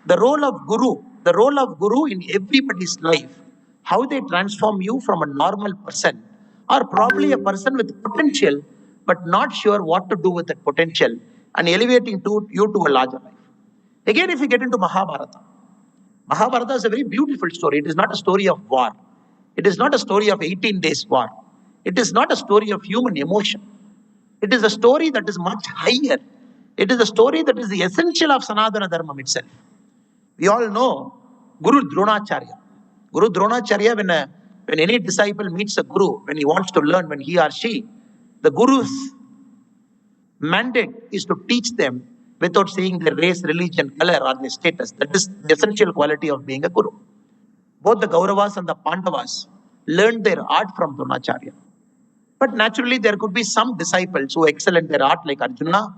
Speaker 5: the role of guru in everybody's life, how they transform you from a normal person or probably a person with potential, but not sure what to do with that potential and elevating you to a larger life. Again, if you get into Mahabharata, Mahabharata is a very beautiful story. It is not a story of war. It is not a story of 18 days war. It is not a story of human emotion. It is a story that is much higher. It is a story that is the essential of Sanatana Dharma itself. We all know Guru Dronacharya. Guru Dronacharya, when any disciple meets a guru, when he wants to learn, when he or she, the guru's mandate is to teach them without seeing their race, religion, color, or their status. That is the essential quality of being a guru. Both the Kauravas and the Pandavas learned their art from Dronacharya. But naturally, there could be some disciples who excel in their art, like Arjuna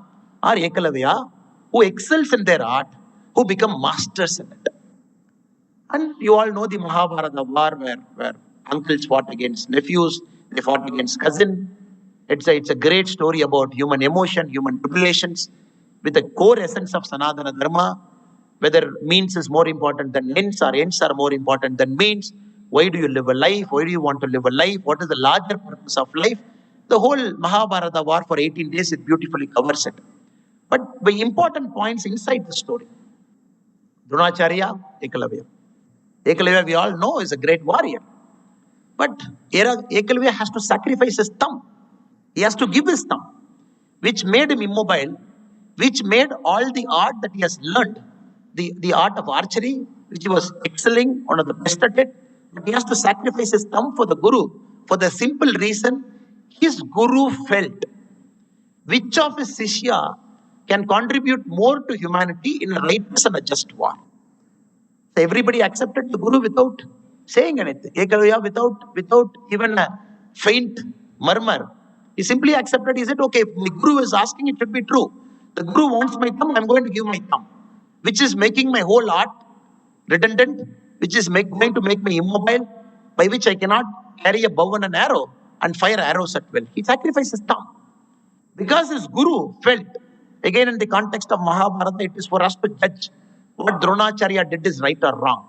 Speaker 5: or Ekalavya, who excels in their art, who become masters in it. And you all know the Mahabharata war where uncles fought against nephews, they fought against cousins. It's a great story about human emotion, human tribulations, with the core essence of Sanatana Dharma, whether means is more important than ends or ends are more important than means. Why do you live a life? Why do you want to live a life? What is the larger purpose of life? The whole Mahabharata war for 18 days, it beautifully covers it. But the important points inside the story. Dronacharya, Ekalavya. Ekalavya, we all know, is a great warrior. But Ekalavya has to sacrifice his thumb. He has to give his thumb, which made him immobile, which made all the art that he has learned, the art of archery, which he was excelling, one of the best at it, but he has to sacrifice his thumb for the Guru, for the simple reason his Guru felt which of his Shishya can contribute more to humanity in a righteous and a just war. So everybody accepted the Guru without saying anything. Ekalavya, without even a faint murmur. He simply accepted. He said, okay, if my Guru is asking, it should be true. The Guru wants my thumb, I'm going to give my thumb. Which is making my whole art redundant, which is going to make me immobile, by which I cannot carry a bow and an arrow and fire arrows at will. He sacrificed his thumb. Because his Guru felt, again in the context of Mahabharata, it is for us to judge what Dronacharya did is right or wrong.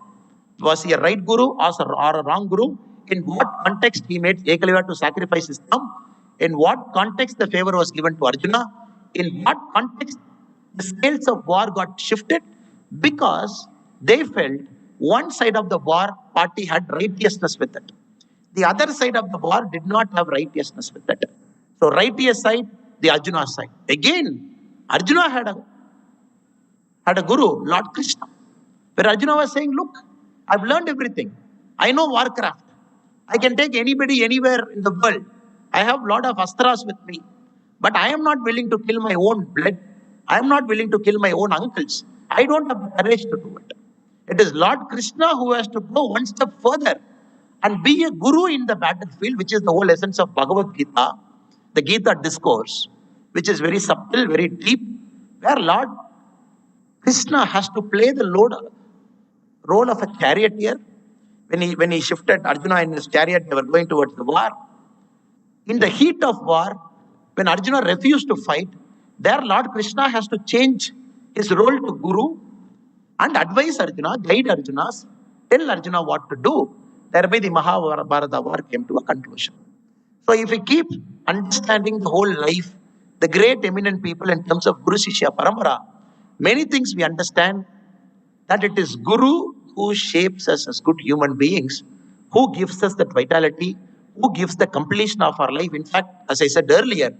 Speaker 5: Was he a right Guru or a wrong Guru? In what context he made Ekalavya to sacrifice his thumb? In what context the favor was given to Arjuna? In what context the scales of war got shifted? Because they felt one side of the war party had righteousness with it. The other side of the war did not have righteousness with it. So righteous side, the Arjuna side. Again, Arjuna had a Guru, Lord Krishna, where Arjuna was saying, look, I've learned everything. I know warcraft. I can take anybody anywhere in the world. I have a lot of astras with me. But I am not willing to kill my own blood. I am not willing to kill my own uncles. I don't have the courage to do it. It is Lord Krishna who has to go one step further and be a Guru in the battlefield, which is the whole essence of Bhagavad Gita, the Gita discourse, which is very subtle, very deep, where Lord Krishna has to play the role of a charioteer. When he shifted Arjuna in his chariot, they were going towards the war. In the heat of war, when Arjuna refused to fight, there Lord Krishna has to change his role to Guru and advise Arjuna, guide Arjuna, tell Arjuna what to do. Thereby the Mahabharata war came to a conclusion. So if we keep understanding the whole life, the great eminent people in terms of Guru Shishya Parampara, many things we understand that it is Guru who shapes us as good human beings, who gives us that vitality, who gives the completion of our life. In fact, as I said earlier,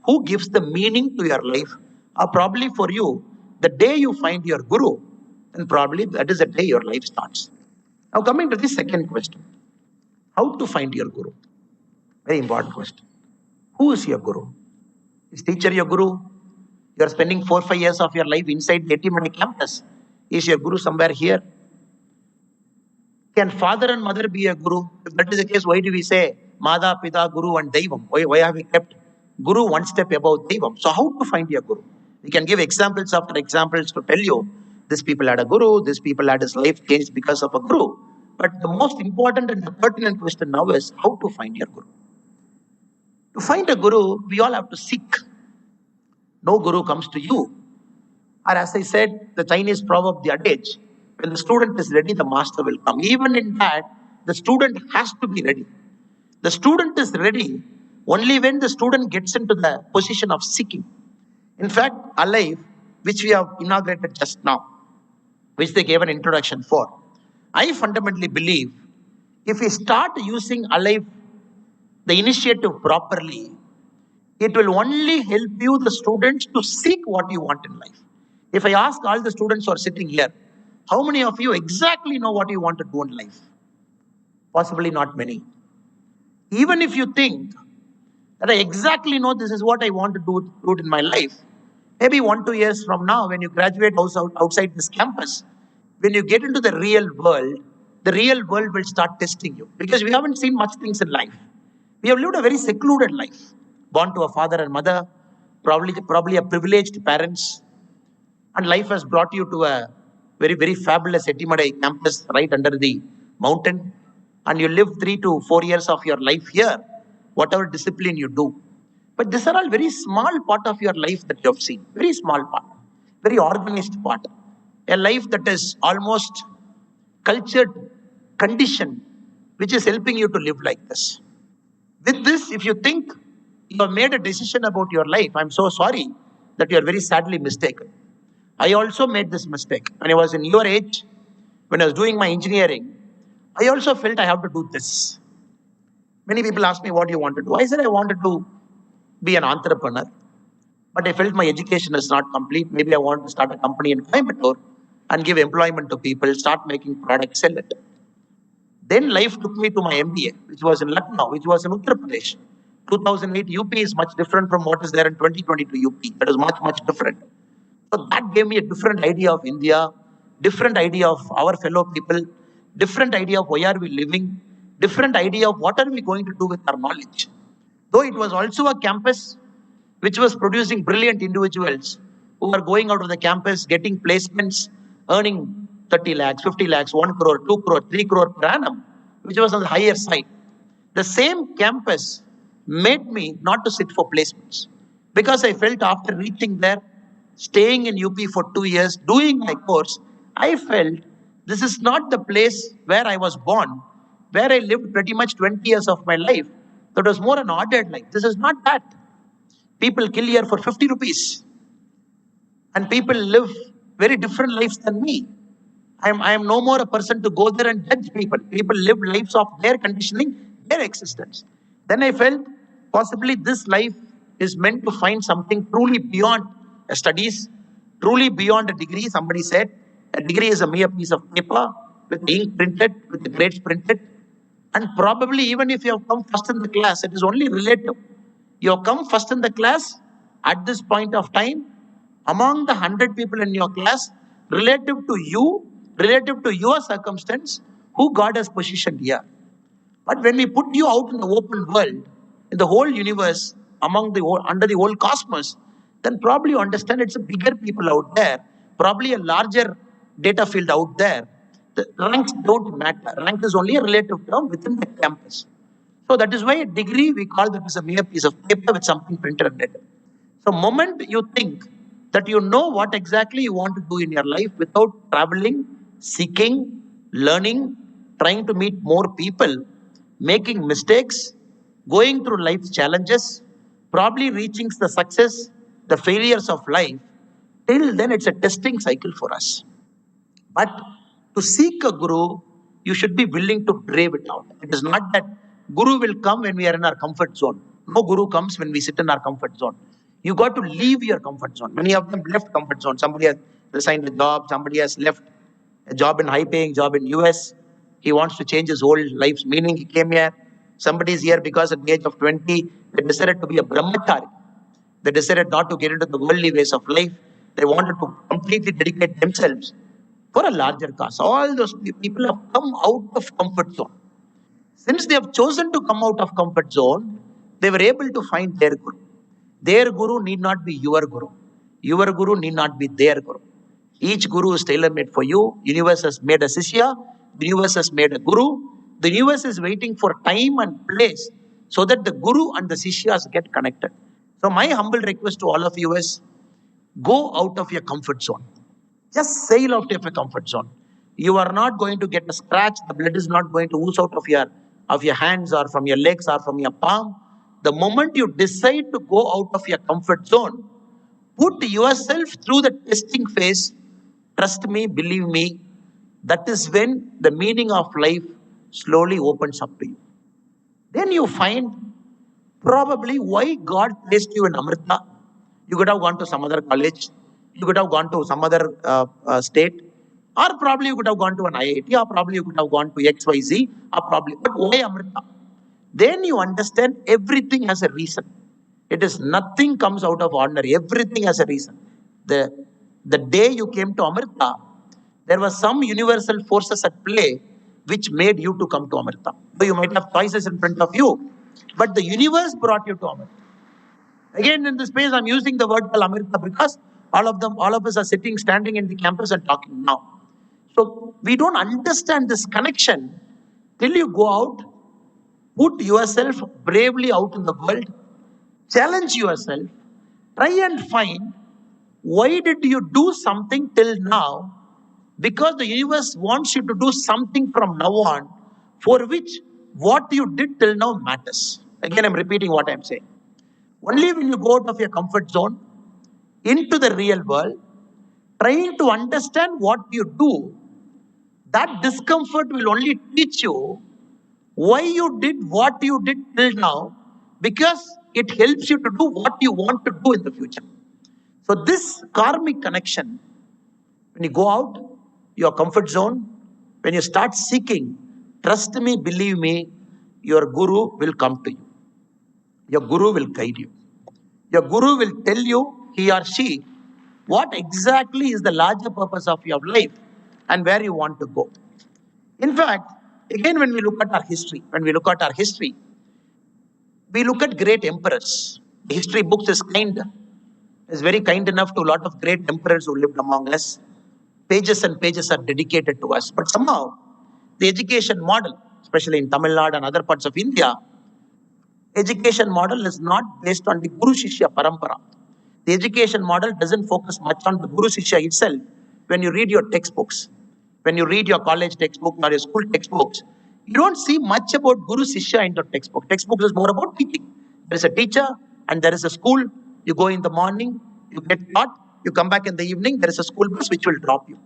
Speaker 5: who gives the meaning to your life, or probably for you, the day you find your Guru, then probably that is the day your life starts. Now coming to the second question, how to find your Guru? Very important question. Who is your Guru? Is teacher your Guru? You are spending 4 or 5 years of your life inside the Annamalai campus. Is your Guru somewhere here? Can father and mother be a Guru? If that is the case, why do we say Mada, Pita, Guru and Daivam? Why have we kept Guru one step above Daivam? So how to find your Guru? We can give examples after examples to tell you, this people had a Guru, this people had his life changed because of a Guru. But the most important and the pertinent question now is how to find your Guru. To find a Guru, we all have to seek. No Guru comes to you. Or as I said, the Chinese proverb, the adage, when the student is ready, the master will come. Even in that, the student has to be ready. The student is ready only when the student gets into the position of seeking. In fact, Alive, which we have inaugurated just now, which they gave an introduction for, I fundamentally believe if we start using Alive, the initiative properly, it will only help you, the students, to seek what you want in life. If I ask all the students who are sitting here, how many of you exactly know what you want to do in life? Possibly not many. Even if you think that I exactly know this is what I want to do it in my life, maybe 1 or 2 years from now, when you graduate outside this campus, when you get into the real world will start testing you. Because we haven't seen much things in life. We have lived a very secluded life. Born to a father and mother, probably a privileged parents, and life has brought you to a very, very fabulous Annamalai campus right under the mountain, and you live 3 to 4 years of your life here, whatever discipline you do. But these are all very small part of your life that you have seen, very small part, very organized part, a life that is almost cultured, conditioned, which is helping you to live like this. With this, if you think You have made a decision about your life. I'm so sorry that you are very sadly mistaken. I also made this mistake. When I was in your age, when I was doing my engineering, I also felt I have to do this. Many people ask me, what do you want to do? I said, I wanted to be an entrepreneur, but I felt my education is not complete. Maybe I want to start a company in Coimbatore and give employment to people, start making products, sell it. Then life took me to my MBA, which was in Lucknow, which was in Uttar Pradesh. 2008 UP is much different from what is there in 2022 UP. That is much, much different. So that gave me a different idea of India, different idea of our fellow people, different idea of why are we living, different idea of what are we going to do with our knowledge. Though it was also a campus which was producing brilliant individuals who are going out of the campus, getting placements, earning 30 lakhs, 50 lakhs, 1 crore, 2 crore, 3 crore per annum, which was on the higher side. The same campus made me not to sit for placements because I felt after reaching there, staying in UP for 2 years, doing my course, I felt this is not the place where I was born, where I lived pretty much 20 years of my life. That was more an ordered life. This is not that. People kill here for 50 rupees. And people live very different lives than me. I am no more a person to go there and judge people. People live lives of their conditioning, their existence. Then I felt possibly this life is meant to find something truly beyond studies, truly beyond a degree. Somebody said a degree is a mere piece of paper with ink printed, with the grades printed. And probably even if you have come first in the class, it is only relative. You have come first in the class at this point of time among the 100 people in your class, relative to you, relative to your circumstance, who God has positioned here. But when we put you out in the open world, in the whole universe, under the whole cosmos, then probably you understand it's a bigger people out there, probably a larger data field out there. The ranks don't matter. Rank is only a relative term within the campus. So that is why a degree, we call that as a mere piece of paper with something printed on it. So moment you think that you know what exactly you want to do in your life without traveling, seeking, learning, trying to meet more people, making mistakes, going through life's challenges, probably reaching the success, the failures of life, till then it's a testing cycle for us. But to seek a guru, you should be willing to brave it out. It is not that guru will come when we are in our comfort zone. No guru comes when we sit in our comfort zone. You got to leave your comfort zone. Many of them left comfort zone. Somebody has resigned a job. Somebody has left a job in high-paying job in US. He wants to change his whole life's meaning. He came here. Somebody is here because at the age of 20, they decided to be a brahmachari. They decided not to get into the worldly ways of life. They wanted to completely dedicate themselves for a larger cause. All those people have come out of comfort zone. Since they have chosen to come out of comfort zone, they were able to find their guru. Their guru need not be your guru. Your guru need not be their guru. Each guru is tailor-made for you. Universe has made a Sishya. The universe has made a guru. The universe is waiting for time and place so that the guru and the Sishyas get connected. So my humble request to all of you is go out of your comfort zone. Just sail out of your comfort zone. You are not going to get a scratch. The blood is not going to ooze out of your hands or from your legs or from your palm. The moment you decide to go out of your comfort zone, put yourself through the testing phase. Trust me, believe me, that is when the meaning of life slowly opens up to you. Then you find probably why God placed you in Amrita. You could have gone to some other college. You could have gone to some other state. Or probably you could have gone to an IIT. Or probably you could have gone to XYZ. Or probably, but why Amrita? Then you understand everything has a reason. It is nothing comes out of ordinary. Everything has a reason. The day you came to Amrita, there were some universal forces at play which made you to come to Amrita. So you might have choices in front of you, but the universe brought you to Amrita. Again, in this space, I'm using the word called Amrita because all of us are standing in the campus and talking now. So we don't understand this connection till you go out, put yourself bravely out in the world, challenge yourself, try and find why did you do something till now? Because the universe wants you to do something from now on for which what you did till now matters. Again, I'm repeating what I'm saying. Only when you go out of your comfort zone into the real world, trying to understand what you do, that discomfort will only teach you why you did what you did till now, because it helps you to do what you want to do in the future. So this karmic connection, when you go out your comfort zone, when you start seeking, trust me, believe me, your guru will come to you. Your guru will guide you. Your guru will tell you, he or she, what exactly is the larger purpose of your life and where you want to go. In fact, again, when we look at our history, we look at great emperors. The history books is very kind enough to a lot of great emperors who lived among us. Pages and pages are dedicated to us. But somehow, the education model, especially in Tamil Nadu and other parts of India, education model is not based on the Guru Shishya Parampara. The education model doesn't focus much on the Guru Shishya itself. When you read your textbooks, when you read your college textbook or your school textbooks, you don't see much about Guru Shishya in the textbook. Textbook is more about teaching. There is a teacher and there is a school. You go in the morning, you get taught, you come back in the evening, there is a school bus which will drop you.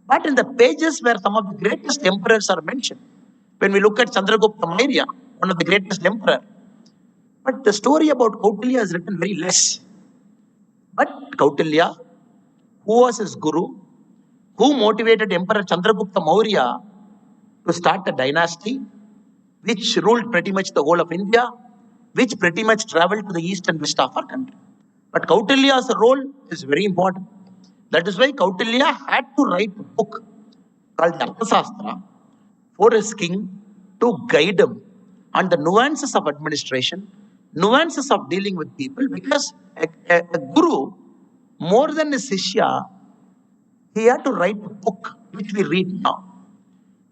Speaker 5: But in the pages where some of the greatest emperors are mentioned, when we look at Chandragupta Maurya, one of the greatest emperor, but the story about Kautilya is written very less. But Kautilya, who was his guru, who motivated Emperor Chandragupta Maurya to start a dynasty which ruled pretty much the whole of India, which pretty much traveled to the east and west of our country. But Kautilya's role is very important. That is why Kautilya had to write a book called the Arthasastra for his king to guide him on the nuances of administration, nuances of dealing with people, because a guru, more than a Shishya, he had to write a book which we read now.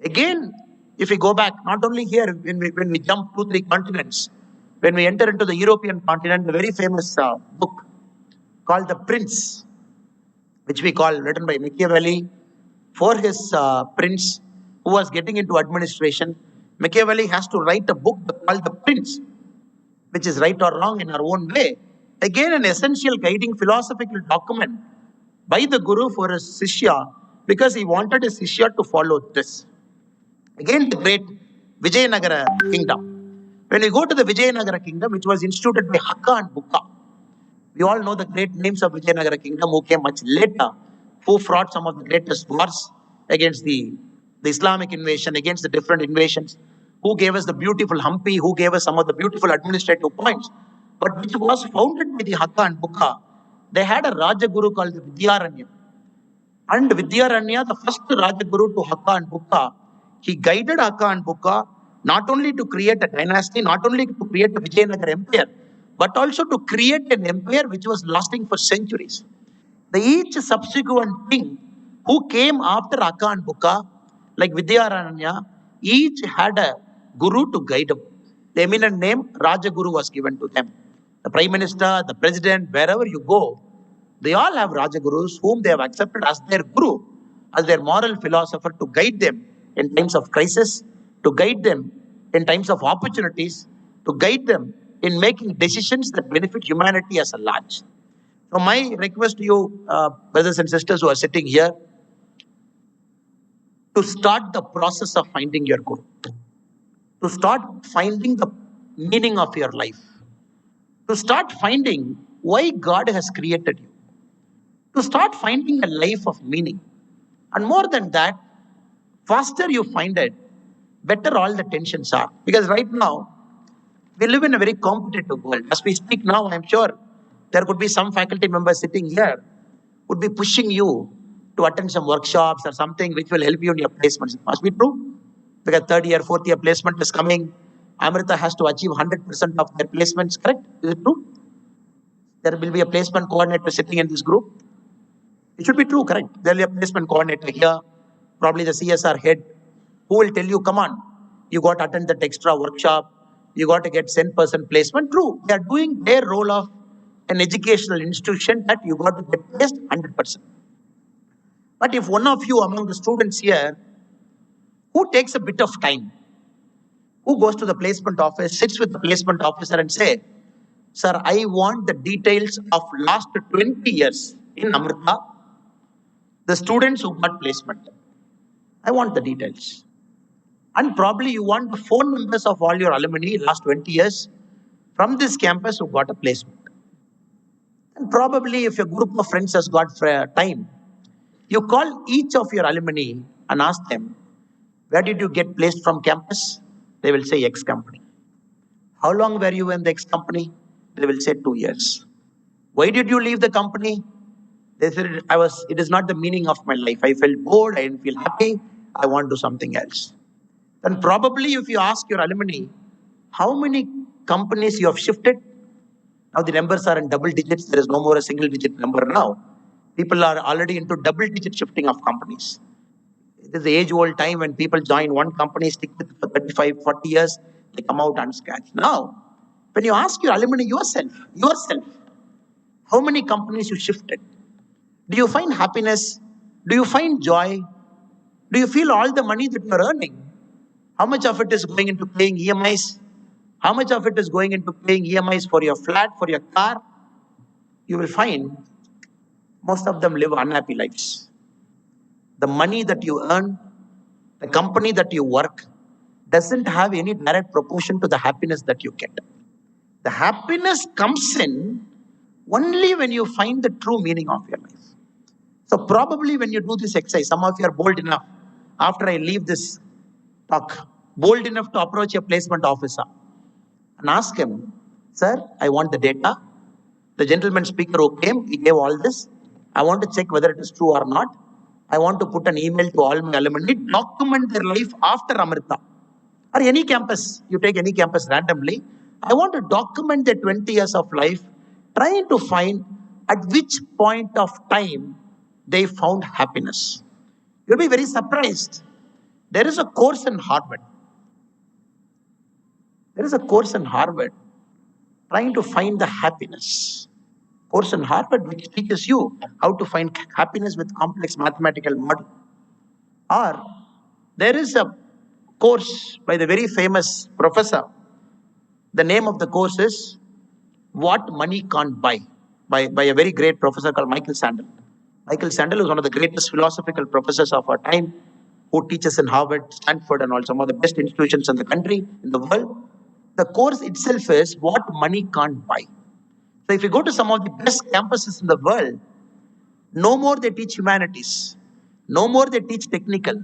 Speaker 5: Again, if we go back, not only here, when we jump 2-3 continents, when we enter into the European continent, the very famous book called The Prince, which we call, written by Machiavelli for his prince who was getting into administration. Machiavelli has to write a book called The Prince, which is right or wrong in our own way. Again, an essential guiding philosophical document by the guru for his Shishya, because he wanted his Shishya to follow this. Again, the great Vijayanagara kingdom. When we go to the Vijayanagara kingdom, which was instituted by Hakka and Bukka, we all know the great names of Vijayanagara kingdom who came much later, who fought some of the greatest wars against the Islamic invasion, against the different invasions, who gave us the beautiful Hampi, who gave us some of the beautiful administrative points, but which was founded by the Hakka and Bukka. They had a Rajaguru called the Vidyaranya. And Vidyaranya, the first Rajaguru to Hakka and Bukka, he guided Hakka and Bukka not only to create a dynasty, not only to create a Vijayanagara empire, but also to create an empire which was lasting for centuries. Each subsequent king who came after Hakka and Bukka, like Vidyaranya, each had a guru to guide them. The eminent name Rajaguru was given to them. The Prime Minister, the President, wherever you go, they all have Rajagurus whom they have accepted as their guru, as their moral philosopher to guide them in times of crisis, to guide them in times of opportunities, to guide them in making decisions that benefit humanity as a large. So my request to you, brothers and sisters who are sitting here, to start the process of finding your guru, to start finding the meaning of your life, to start finding why God has created you, to start finding a life of meaning. And more than that, faster you find it, better all the tensions are. Because right now, we live in a very competitive world. As we speak now, I'm sure there could be some faculty members sitting here would be pushing you to attend some workshops or something which will help you in your placements. It must be true. Because third year, fourth year placement is coming. Amrita has to achieve 100% of their placements, correct? Is it true? There will be a placement coordinator sitting in this group. It should be true, correct? There will be a placement coordinator here, probably the CSR head, who will tell you, come on, you got to attend that extra workshop, you got to get 10% placement. True, they are doing their role of an educational institution that you got to get placed 100%. But if one of you among the students here, who takes a bit of time, who goes to the placement office, sits with the placement officer and say, Sir, I want the details of last 20 years in Amrita, the students who got placement. I want the details. And probably you want the phone numbers of all your alumni last 20 years from this campus who got a placement. And probably if a group of friends has got time, you call each of your alumni and ask them, where did you get placed from campus? They will say X company. How long were you in the X company? They will say 2 years. Why did you leave the company? They said, it is not the meaning of my life. I felt bored, I didn't feel happy, I want to do something else. Then probably if you ask your alumni, how many companies you have shifted? Now the numbers are in double digits, there is no more a single digit number now. People are already into double digit shifting of companies. It is the age-old time when people join one company, stick with it for 35, 40 years, they come out unscratched. Now, when you ask your alumni yourself, how many companies you shifted? Do you find happiness? Do you find joy? Do you feel all the money that you are earning? How much of it is going into paying EMIs? How much of it is going into paying EMIs for your flat, for your car? You will find most of them live unhappy lives. The money that you earn, the company that you work, doesn't have any direct proportion to the happiness that you get. The happiness comes in only when you find the true meaning of your life. So probably when you do this exercise, some of you are bold enough, after I leave this talk, bold enough to approach a placement officer and ask him, sir, I want the data. The gentleman speaker who came, he gave all this. I want to check whether it is true or not. I want to put an email to all my alumni, document their life after Amrita. Or any campus, you take any campus randomly. I want to document their 20 years of life, trying to find at which point of time they found happiness. You'll be very surprised. There is a course in Harvard. Trying to find the happiness. Course in Harvard which teaches you how to find happiness with complex mathematical model. Or there is a course by the very famous professor. The name of the course is What Money Can't Buy by a very great professor called Michael Sandel. Michael Sandel is one of the greatest philosophical professors of our time, who teaches in Harvard, Stanford, and all some of the best institutions in the country, in the world. The course itself is What Money Can't Buy. So if you go to some of the best campuses in the world, no more they teach humanities, no more they teach technical,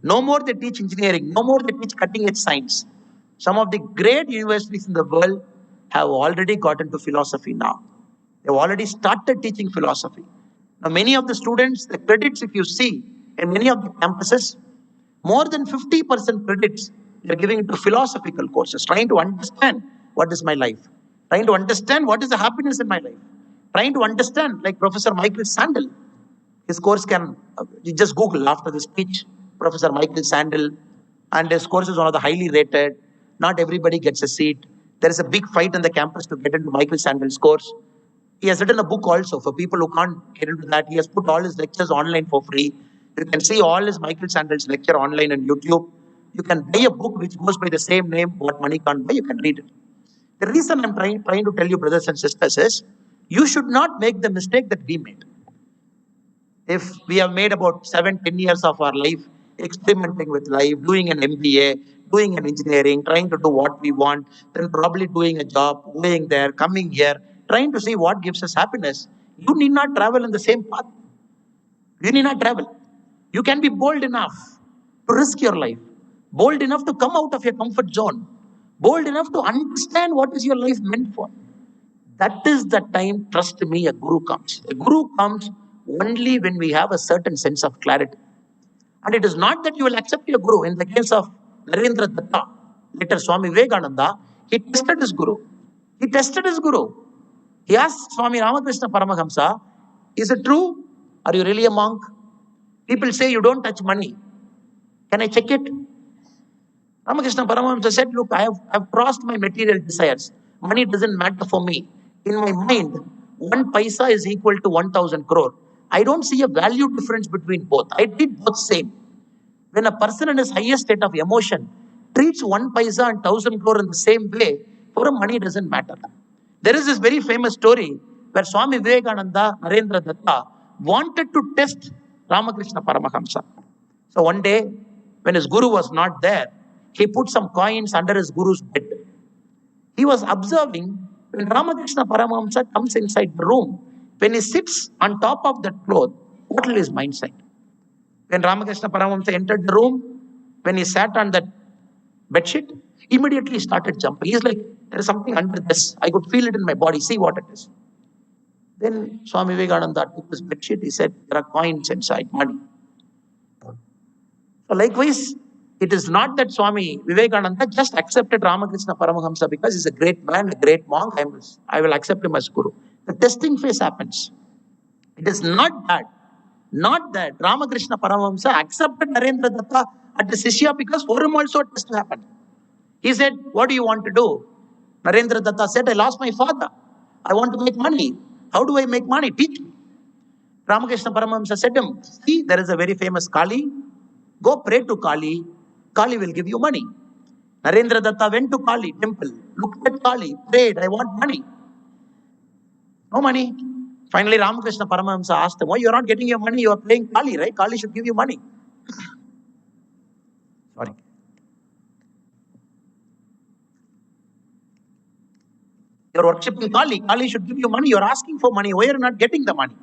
Speaker 5: no more they teach engineering, no more they teach cutting-edge science. Some of the great universities in the world have already got into philosophy now. They've already started teaching philosophy. Now, many of the students, the credits, if you see, in many of the campuses, more than 50% credits they're giving to philosophical courses, trying to understand what is my life, trying to understand what is the happiness in my life, trying to understand, like Professor Michael Sandel. His course you just Google after the speech, Professor Michael Sandel, and his course is one of the highly rated. Not everybody gets a seat. There is a big fight on the campus to get into Michael Sandel's course. He has written a book also for people who can't get into that. He has put all his lectures online for free. You can see all his Michael Sandel's lecture online on YouTube. You can buy a book which goes by the same name, What Money Can't Buy. You can read it. The reason I'm trying to tell you, brothers and sisters, is you should not make the mistake that we made. If we have made about 7-10 years of our life experimenting with life, doing an MBA, doing an engineering, trying to do what we want, then probably doing a job, going there, coming here, trying to see what gives us happiness, you need not travel in the same path. You need not travel. You can be bold enough to risk your life, bold enough to come out of your comfort zone, bold enough to understand what is your life meant for. That is the time, trust me, a guru comes. A guru comes only when we have a certain sense of clarity. And it is not that you will accept your guru. In the case of Narendra Datta, later Swami Vivekananda, he tested his guru. He asked Swami Ramakrishna Paramahamsa, is it true? Are you really a monk? People say you don't touch money. Can I check it? Ramakrishna Paramahamsa said, look, I have crossed my material desires. Money doesn't matter for me. In my mind, 1 paisa is equal to 1,000 crore. I don't see a value difference between both. I did both same. When a person in his highest state of emotion treats 1 paisa and 1,000 crore in the same way, for him money doesn't matter. There is this very famous story where Swami Vivekananda, Narendra Datta, wanted to test Ramakrishna Paramahamsa. So one day, when his guru was not there, he put some coins under his guru's bed. He was observing when Ramakrishna Paramahamsa comes inside the room, when he sits on top of that cloth, what will his mind say? When Ramakrishna Paramahamsa entered the room, when he sat on that bedsheet, immediately he started jumping. He's like, there is something under this. I could feel it in my body. See what it is. Then Swami Vivekananda took his bedsheet. He said, there are coins inside, money. So likewise, it is not that Swami Vivekananda just accepted Ramakrishna Paramahamsa because he's a great man, a great monk. I will accept him as Guru. The testing phase happens. It is not that Ramakrishna Paramahamsa accepted Narendra Datta at the Shishya because for him also a test happened. He said, what do you want to do? Narendra Datta said, I lost my father. I want to make money. How do I make money? Teach me. Ramakrishna Paramahamsa said to him, see, there is a very famous Kali. Go pray to Kali. Kali will give you money. Narendra Datta went to Kali temple, looked at Kali, prayed, I want money. No money. Finally, Ramakrishna Paramahamsa asked him, why you are not getting your money? You are playing Kali, right? Kali should give you money. Sorry. You are worshipping Kali. Kali should give you money. You are asking for money. Why are you not getting the money?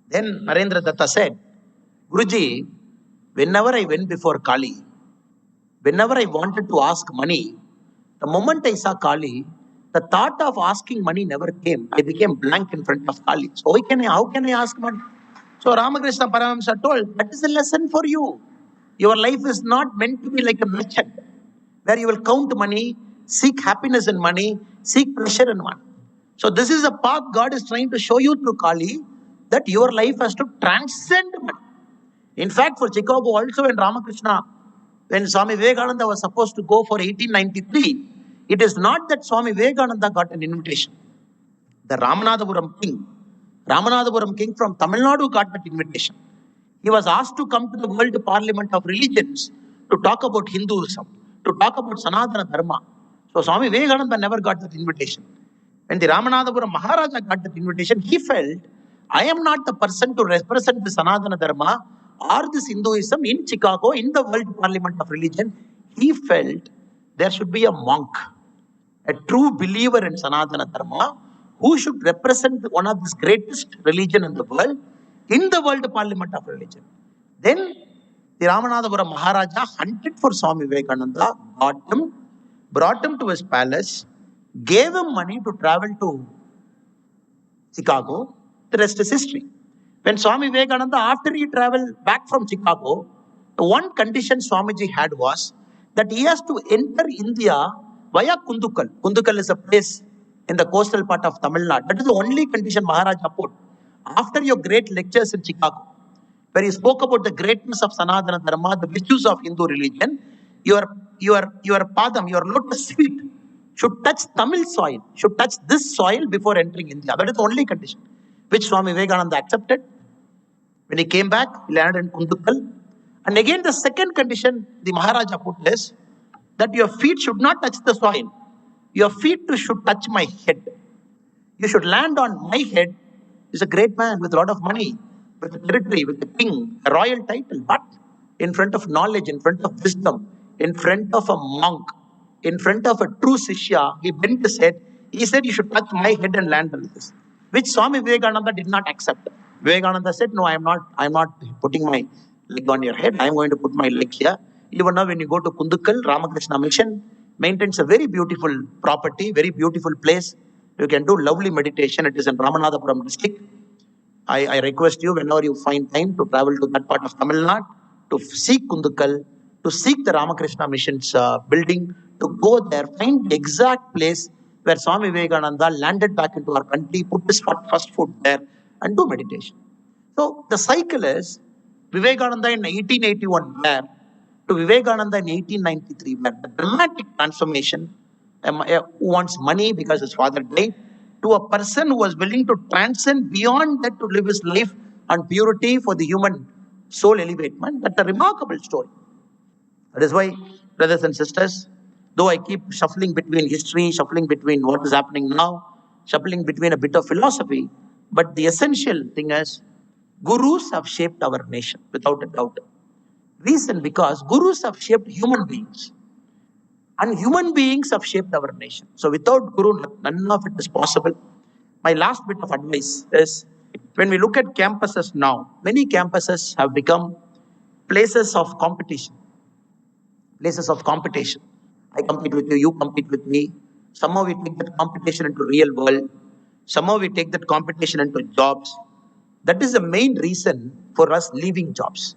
Speaker 5: Then Narendra Datta said, Guruji, whenever I went before Kali, whenever I wanted to ask money, the moment I saw Kali, the thought of asking money never came. I became blank in front of Kali. So how can I ask money? So Ramakrishna Paramahamsa told, that is a lesson for you. Your life is not meant to be like a merchant, where you will count money, seek happiness in money, seek pleasure in money. So this is a path God is trying to show you through Kali, that your life has to transcend money. In fact, for Chicago also, when Swami Vivekananda was supposed to go for 1893, it is not that Swami Vivekananda got an invitation. The Ramanathapuram king from Tamil Nadu got that invitation. He was asked to come to the World Parliament of Religions to talk about Hinduism, to talk about Sanatana Dharma. So Swami Vivekananda never got that invitation. When the Ramanathapuram Maharaja got that invitation, he felt, I am not the person to represent the Sanatana Dharma or this Hinduism in Chicago, in the World Parliament of Religion. He felt there should be a monk, a true believer in Sanatana Dharma, who should represent one of the greatest religion in the world, in the World Parliament of Religion. Then the Ramanathapuram Maharaja hunted for Swami Vivekananda, brought him to his palace, gave him money to travel to Chicago. The rest is history. When Swami Vivekananda, after he traveled back from Chicago, the one condition Swamiji had was that he has to enter India via Kundukal. Kundukal is a place in the coastal part of Tamil Nadu. That is the only condition Maharaja put. After your great lectures in Chicago, where he spoke about the greatness of Sanatana Dharma, the virtues of Hindu religion, your padam, your lotus feet should touch Tamil soil, should touch this soil before entering India. That is the only condition, which Swami Vivekananda accepted. When he came back, he landed in Kundukal. And again, the second condition the Maharaja put is that your feet should not touch the soil. Your feet should touch my head. You should land on my head. He's a great man with a lot of money, with a territory, with a king, a royal title. But in front of knowledge, in front of wisdom, in front of a monk, in front of a true Shishya, he bent his head. He said, you should touch my head and land on this, which Swami Vivekananda did not accept. Vivekananda said, no, I am not putting my leg on your head. I am going to put my leg here. Even now, when you go to Kundukal, Ramakrishna Mission maintains a very beautiful property, very beautiful place. You can do lovely meditation. It is in Ramanathapuram district. I request you, whenever you find time, to travel to that part of Tamil Nadu, to seek Kundukal, to seek the Ramakrishna Mission's building, to go there, find the exact place where Swami Vivekananda landed back into our country, put his first foot there, and do meditation. So the cycle is Vivekananda in 1881 where, to Vivekananda in 1893 where, the dramatic transformation, who wants money because his father died, to a person who was willing to transcend beyond that to live his life on purity for the human soul elevation. That's a remarkable story. That is why, brothers and sisters, though I keep shuffling between history, shuffling between what is happening now, shuffling between a bit of philosophy. But the essential thing is, gurus have shaped our nation, without a doubt. Reason because gurus have shaped human beings. And human beings have shaped our nation. So without guru, none of it is possible. My last bit of advice is, when we look at campuses now, many campuses have become places of competition. Places of competition. I compete with you, you compete with me. Somehow we take that competition into real world. Somehow we take that competition into jobs. That is the main reason for us leaving jobs.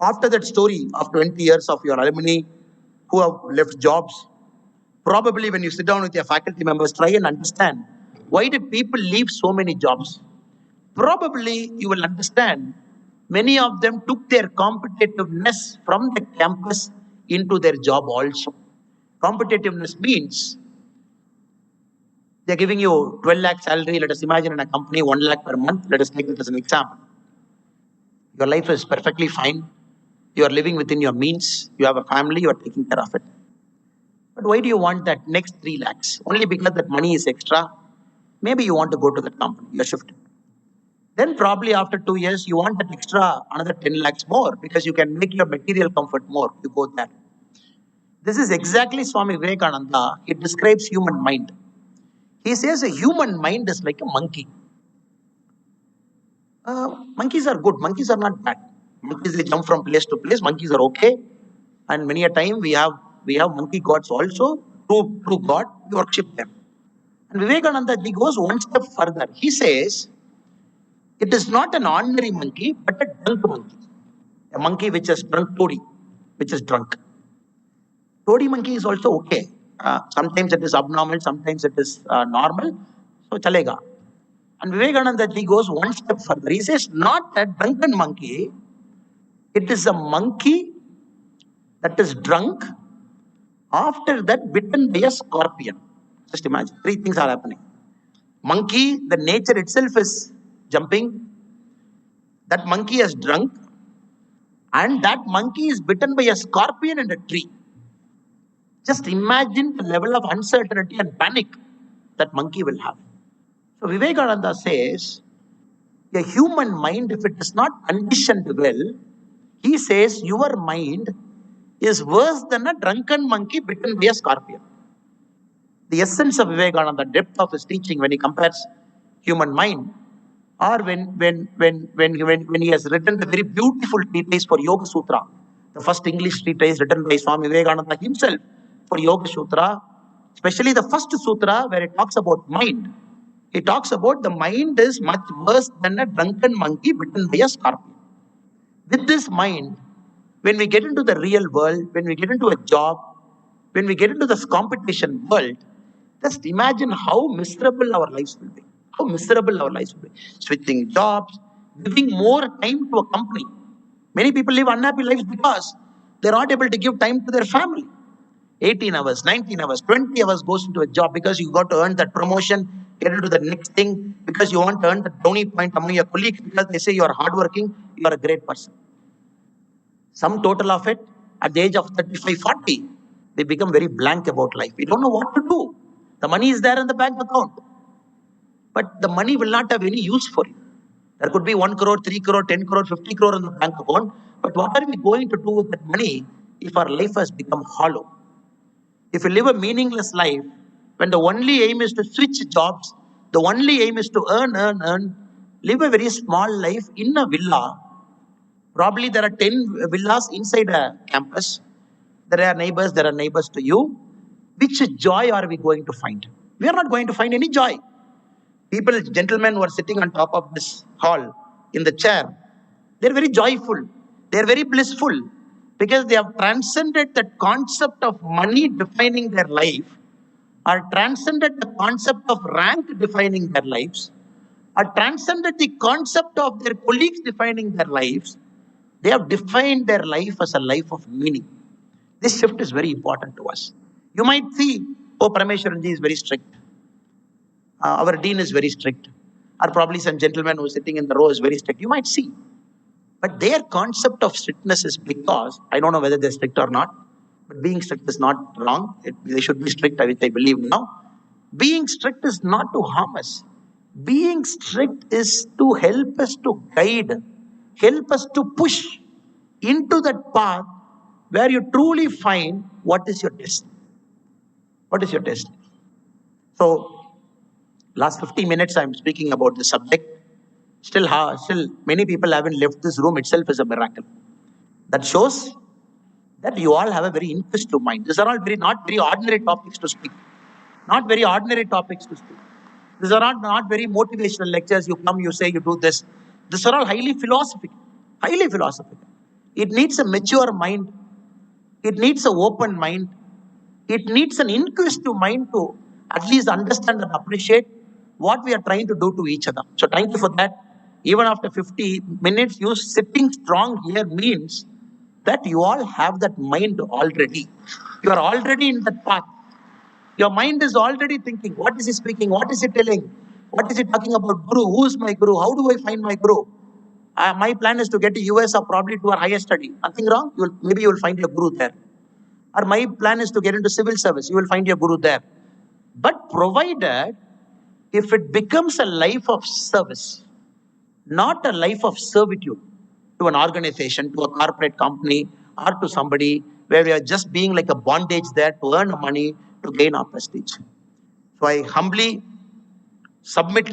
Speaker 5: After that story of 20 years of your alumni who have left jobs, probably when you sit down with your faculty members, try and understand, why did people leave so many jobs? Probably you will understand many of them took their competitiveness from the campus into their job also. Competitiveness means they're giving you 12 lakh salary. Let us imagine in a company 1 lakh per month. Let us take it as an example. Your life is perfectly fine. You are living within your means. You have a family. You are taking care of it. But why do you want that next 3 lakhs? Only because that money is extra. Maybe you want to go to that company. You're shifting. Then probably after 2 years, you want that extra another 10 lakhs more because you can make your material comfort more. You go there. This is exactly Swami Vivekananda. He describes human mind. He says a human mind is like a monkey. Monkeys are good. Monkeys are not bad. Monkeys, they jump from place to place. Monkeys are okay. And many a time we have monkey gods also. True God, we worship them. And Vivekananda, he goes one step further. He says, it is not an ordinary monkey, but a drunk monkey. A monkey which has drunk toddy, which is drunk. Toddy monkey is also okay. Sometimes it is abnormal, sometimes it is normal. So, chalega. And Vivekananda ji goes one step further. He says, not a drunken monkey, it is a monkey that is drunk, after that bitten by a scorpion. Just imagine, 3 things are happening. Monkey, the nature itself is jumping. That monkey is drunk, and that monkey is bitten by a scorpion in a tree. Just imagine the level of uncertainty and panic that monkey will have. So Vivekananda says, a human mind, if it is not conditioned well, he says your mind is worse than a drunken monkey bitten by a scorpion. The essence of Vivekananda, the depth of his teaching when he compares human mind, or when he has written the very beautiful treatise for Yoga Sutra, the first English treatise written by Swami Vivekananda himself for Yoga Sutra, especially the first sutra where it talks about mind. He talks about the mind is much worse than a drunken monkey bitten by a scorpion. With this mind, when we get into the real world, when we get into a job, when we get into this competition world, just imagine how miserable our lives will be. How miserable our lives will be. Switching jobs, giving more time to a company. Many people live unhappy lives because they're not able to give time to their family. 18 hours, 19 hours, 20 hours goes into a job because you got to earn that promotion, get into the next thing, because you want to earn the brownie point among your colleagues because they say you are hardworking, you are a great person. Some total of it, at the age of 35, 40, we become very blank about life. We don't know what to do. The money is there in the bank account, but the money will not have any use for you. There could be 1 crore, 3 crore, 10 crore, 50 crore in the bank account, but what are we going to do with that money if our life has become hollow? If you live a meaningless life, when the only aim is to switch jobs, the only aim is to earn, live a very small life in a villa. Probably there are 10 villas inside a campus. There are neighbors to you. Which joy are we going to find? We are not going to find any joy. People, gentlemen who are sitting on top of this hall in the chair, they're very joyful. They're very blissful because they have transcended the concept of money defining their life, or transcended the concept of rank defining their lives, or transcended the concept of their colleagues defining their lives. They have defined their life as a life of meaning. This shift is very important to us. You might see, oh, Parameshwaranji is very strict. Our dean is very strict. Or probably some gentleman who is sitting in the row is very strict. You might see. But their concept of strictness is because, I don't know whether they're strict or not, but being strict is not wrong. They should be strict, which I believe now. Being strict is not to harm us. Being strict is to help us to guide, help us to push into that path where you truly find what is your destiny. What is your destiny? So, last 50 minutes I'm speaking about this subject. Still many people haven't left this room itself is a miracle. That shows that you all have a very inquisitive mind. These are all not very ordinary topics to speak. Not very ordinary topics to speak. These are not very motivational lectures. You come, you say, you do this. These are all highly philosophical. Highly philosophical. It needs a mature mind. It needs an open mind. It needs an inquisitive mind to at least understand and appreciate what we are trying to do to each other. So thank you for that. Even after 50 minutes, you sitting strong here means that you all have that mind already. You are already in that path. Your mind is already thinking, what is he speaking? What is he telling? What is he talking about? Guru, who is my Guru? How do I find my Guru? My plan is to get to US or probably to a higher study. Nothing wrong. Maybe you will find your Guru there. Or my plan is to get into civil service. You will find your Guru there. But provided, if it becomes a life of service, not a life of servitude to an organization, to a corporate company, or to somebody where we are just being like a bondage there to earn money, to gain our prestige. So I humbly submit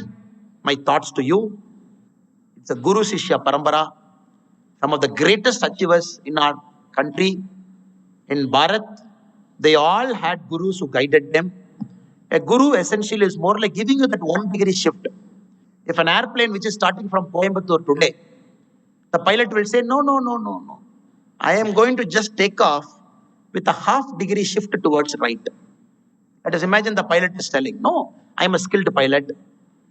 Speaker 5: my thoughts to you. It's a Guru Shishya Parambara. Some of the greatest achievers in our country, in Bharat, they all had gurus who guided them. A guru essentially is more like giving you that 1 degree shift. If an airplane which is starting from Coimbatore today, the pilot will say, no. I am going to just take off with a ½ degree shift towards right. Let us imagine the pilot is telling, no, I am a skilled pilot.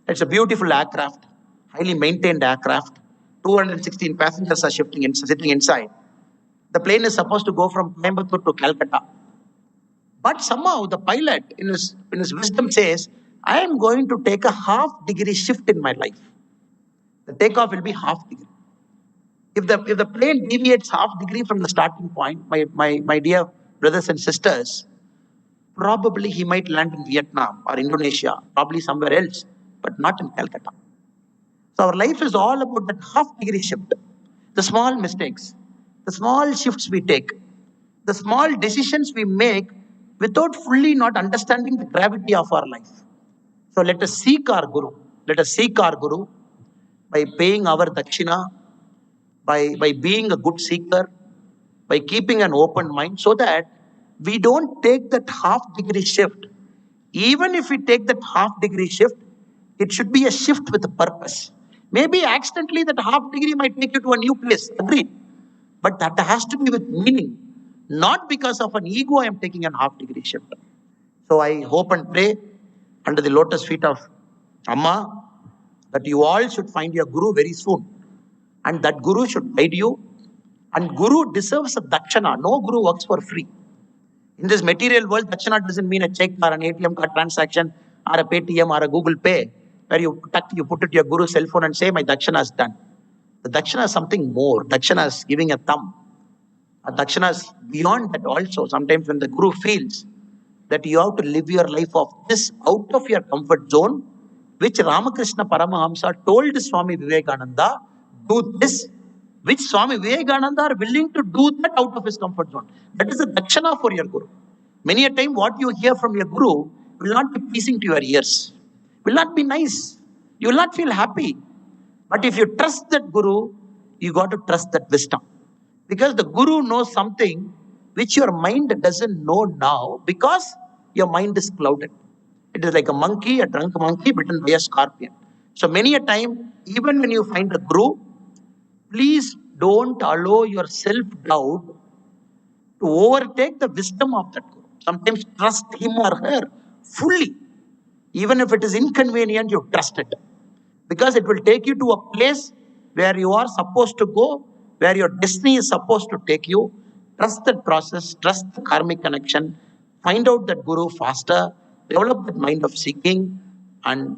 Speaker 5: It's a beautiful aircraft, highly maintained aircraft. 216 passengers are sitting inside. The plane is supposed to go from Coimbatore to Calcutta. But somehow the pilot in his wisdom says, I am going to take a ½ degree shift in my life. The takeoff will be ½ degree. If the plane deviates ½ degree from the starting point, my dear brothers and sisters, probably he might land in Vietnam or Indonesia, probably somewhere else, but not in Calcutta. So our life is all about that ½ degree shift. The small mistakes, the small shifts we take, the small decisions we make without fully not understanding the gravity of our life. So let us seek our Guru. Let us seek our Guru by paying our dakshina, by being a good seeker, by keeping an open mind, so that we don't take that ½ degree shift. Even if we take that ½ degree shift, it should be a shift with a purpose. Maybe accidentally that ½ degree might take you to a new place, agreed. But that has to be with meaning, not because of an ego I am taking a ½ degree shift. So I hope and pray under the lotus feet of Amma that you all should find your Guru very soon. And that Guru should guide you. And Guru deserves a dakshana. No Guru works for free. In this material world, dakshana doesn't mean a check or an ATM card transaction or a Paytm or a Google Pay, where you put it to your Guru's cell phone and say, my dakshana is done. The dakshana is something more. Dakshana is giving a thumb. A dakshana is beyond that also. Sometimes when the Guru feels that you have to live your life of this out of your comfort zone, which Ramakrishna Paramahamsa told Swami Vivekananda, do this, which Swami Vivekananda are willing to do that out of his comfort zone. That is a dakshana for your Guru. Many a time what you hear from your Guru will not be pleasing to your ears, will not be nice. You will not feel happy. But if you trust that Guru, you got to trust that wisdom. Because the Guru knows something which your mind doesn't know now, because your mind is clouded. It is like a monkey, a drunk monkey bitten by a scorpion. So many a time, even when you find a Guru, please don't allow your self-doubt to overtake the wisdom of that Guru. Sometimes trust him or her fully. Even if it is inconvenient, you trust it. Because it will take you to a place where you are supposed to go, where your destiny is supposed to take you. Trust that process, trust the karmic connection, find out that Guru faster, develop that mind of seeking, and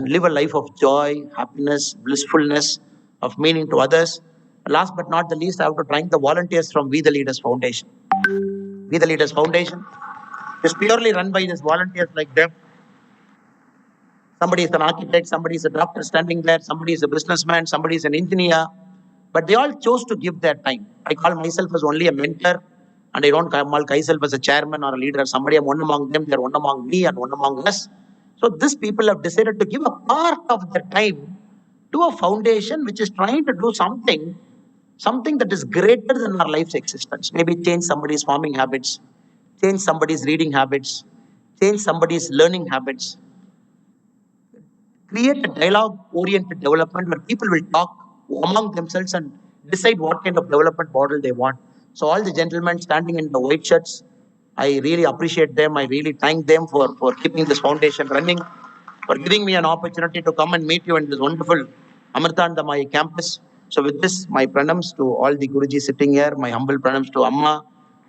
Speaker 5: live a life of joy, happiness, blissfulness, of meaning to others. Last but not the least, I have to thank the volunteers from We the Leaders Foundation. We the Leaders Foundation is purely run by these volunteers like them. Somebody is an architect, somebody is a doctor standing there, somebody is a businessman, somebody is an engineer. But they all chose to give their time. I call myself as only a mentor, and I don't call myself as a chairman or a leader. Somebody, I'm one among them, they're one among me and one among us. So these people have decided to give a part of their time to a foundation which is trying to do something that is greater than our life's existence. Maybe change somebody's farming habits, change somebody's reading habits, change somebody's learning habits. Create a dialogue-oriented development where people will talk among themselves and decide what kind of development model they want. So all the gentlemen standing in the white shirts, I really appreciate them. I really thank them for keeping this foundation running, for giving me an opportunity to come and meet you in this wonderful Annamalai campus. So with this, my pranams to all the Guruji sitting here, my humble pranams to Amma.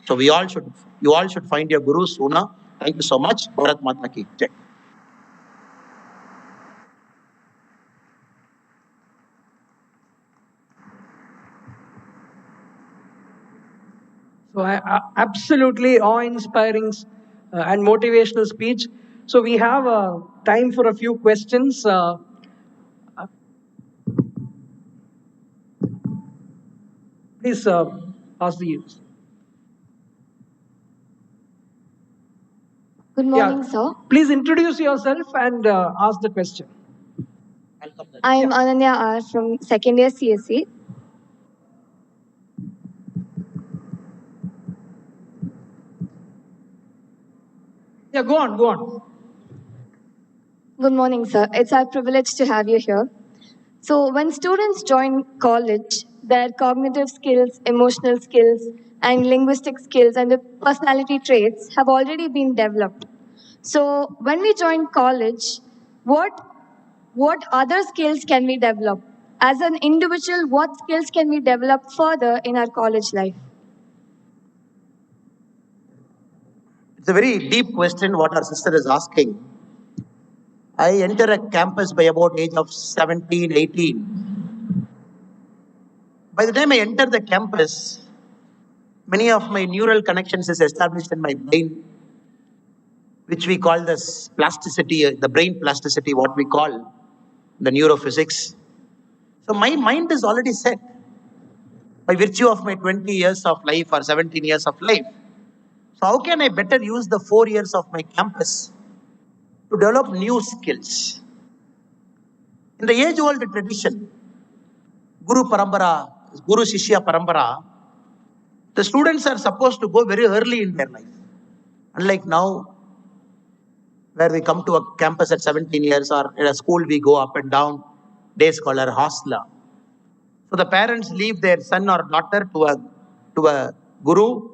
Speaker 5: So you all should find your Guru sooner. Thank you so much. Bharat Mata Ki Jai.
Speaker 1: So absolutely awe-inspiring and motivational speech. So we have time for a few questions. Please ask the youth.
Speaker 6: Good morning, sir.
Speaker 1: Please introduce yourself and ask the question.
Speaker 6: I am Ananya R from second year CSE.
Speaker 1: Yeah, go on.
Speaker 6: Good morning, sir. It's our privilege to have you here. So when students join college, their cognitive skills, emotional skills, and linguistic skills and the personality traits have already been developed. So when we join college, what other skills can we develop? As an individual, what skills can we develop further in our college life?
Speaker 5: It's a very deep question what our sister is asking. I enter a campus by about age of 17, 18. By the time I enter the campus, many of my neural connections is established in my brain, which we call this plasticity, the brain plasticity, what we call the neurophysics. So my mind is already set by virtue of my 20 years of life or 17 years of life. So how can I better use the 4 years of my campus to develop new skills? In the age-old tradition, Guru Shishya Parampara, the students are supposed to go very early in their life. Unlike now, where we come to a campus at 17 years or in a school we go up and down, day scholar, hostler. So the parents leave their son or daughter to a guru,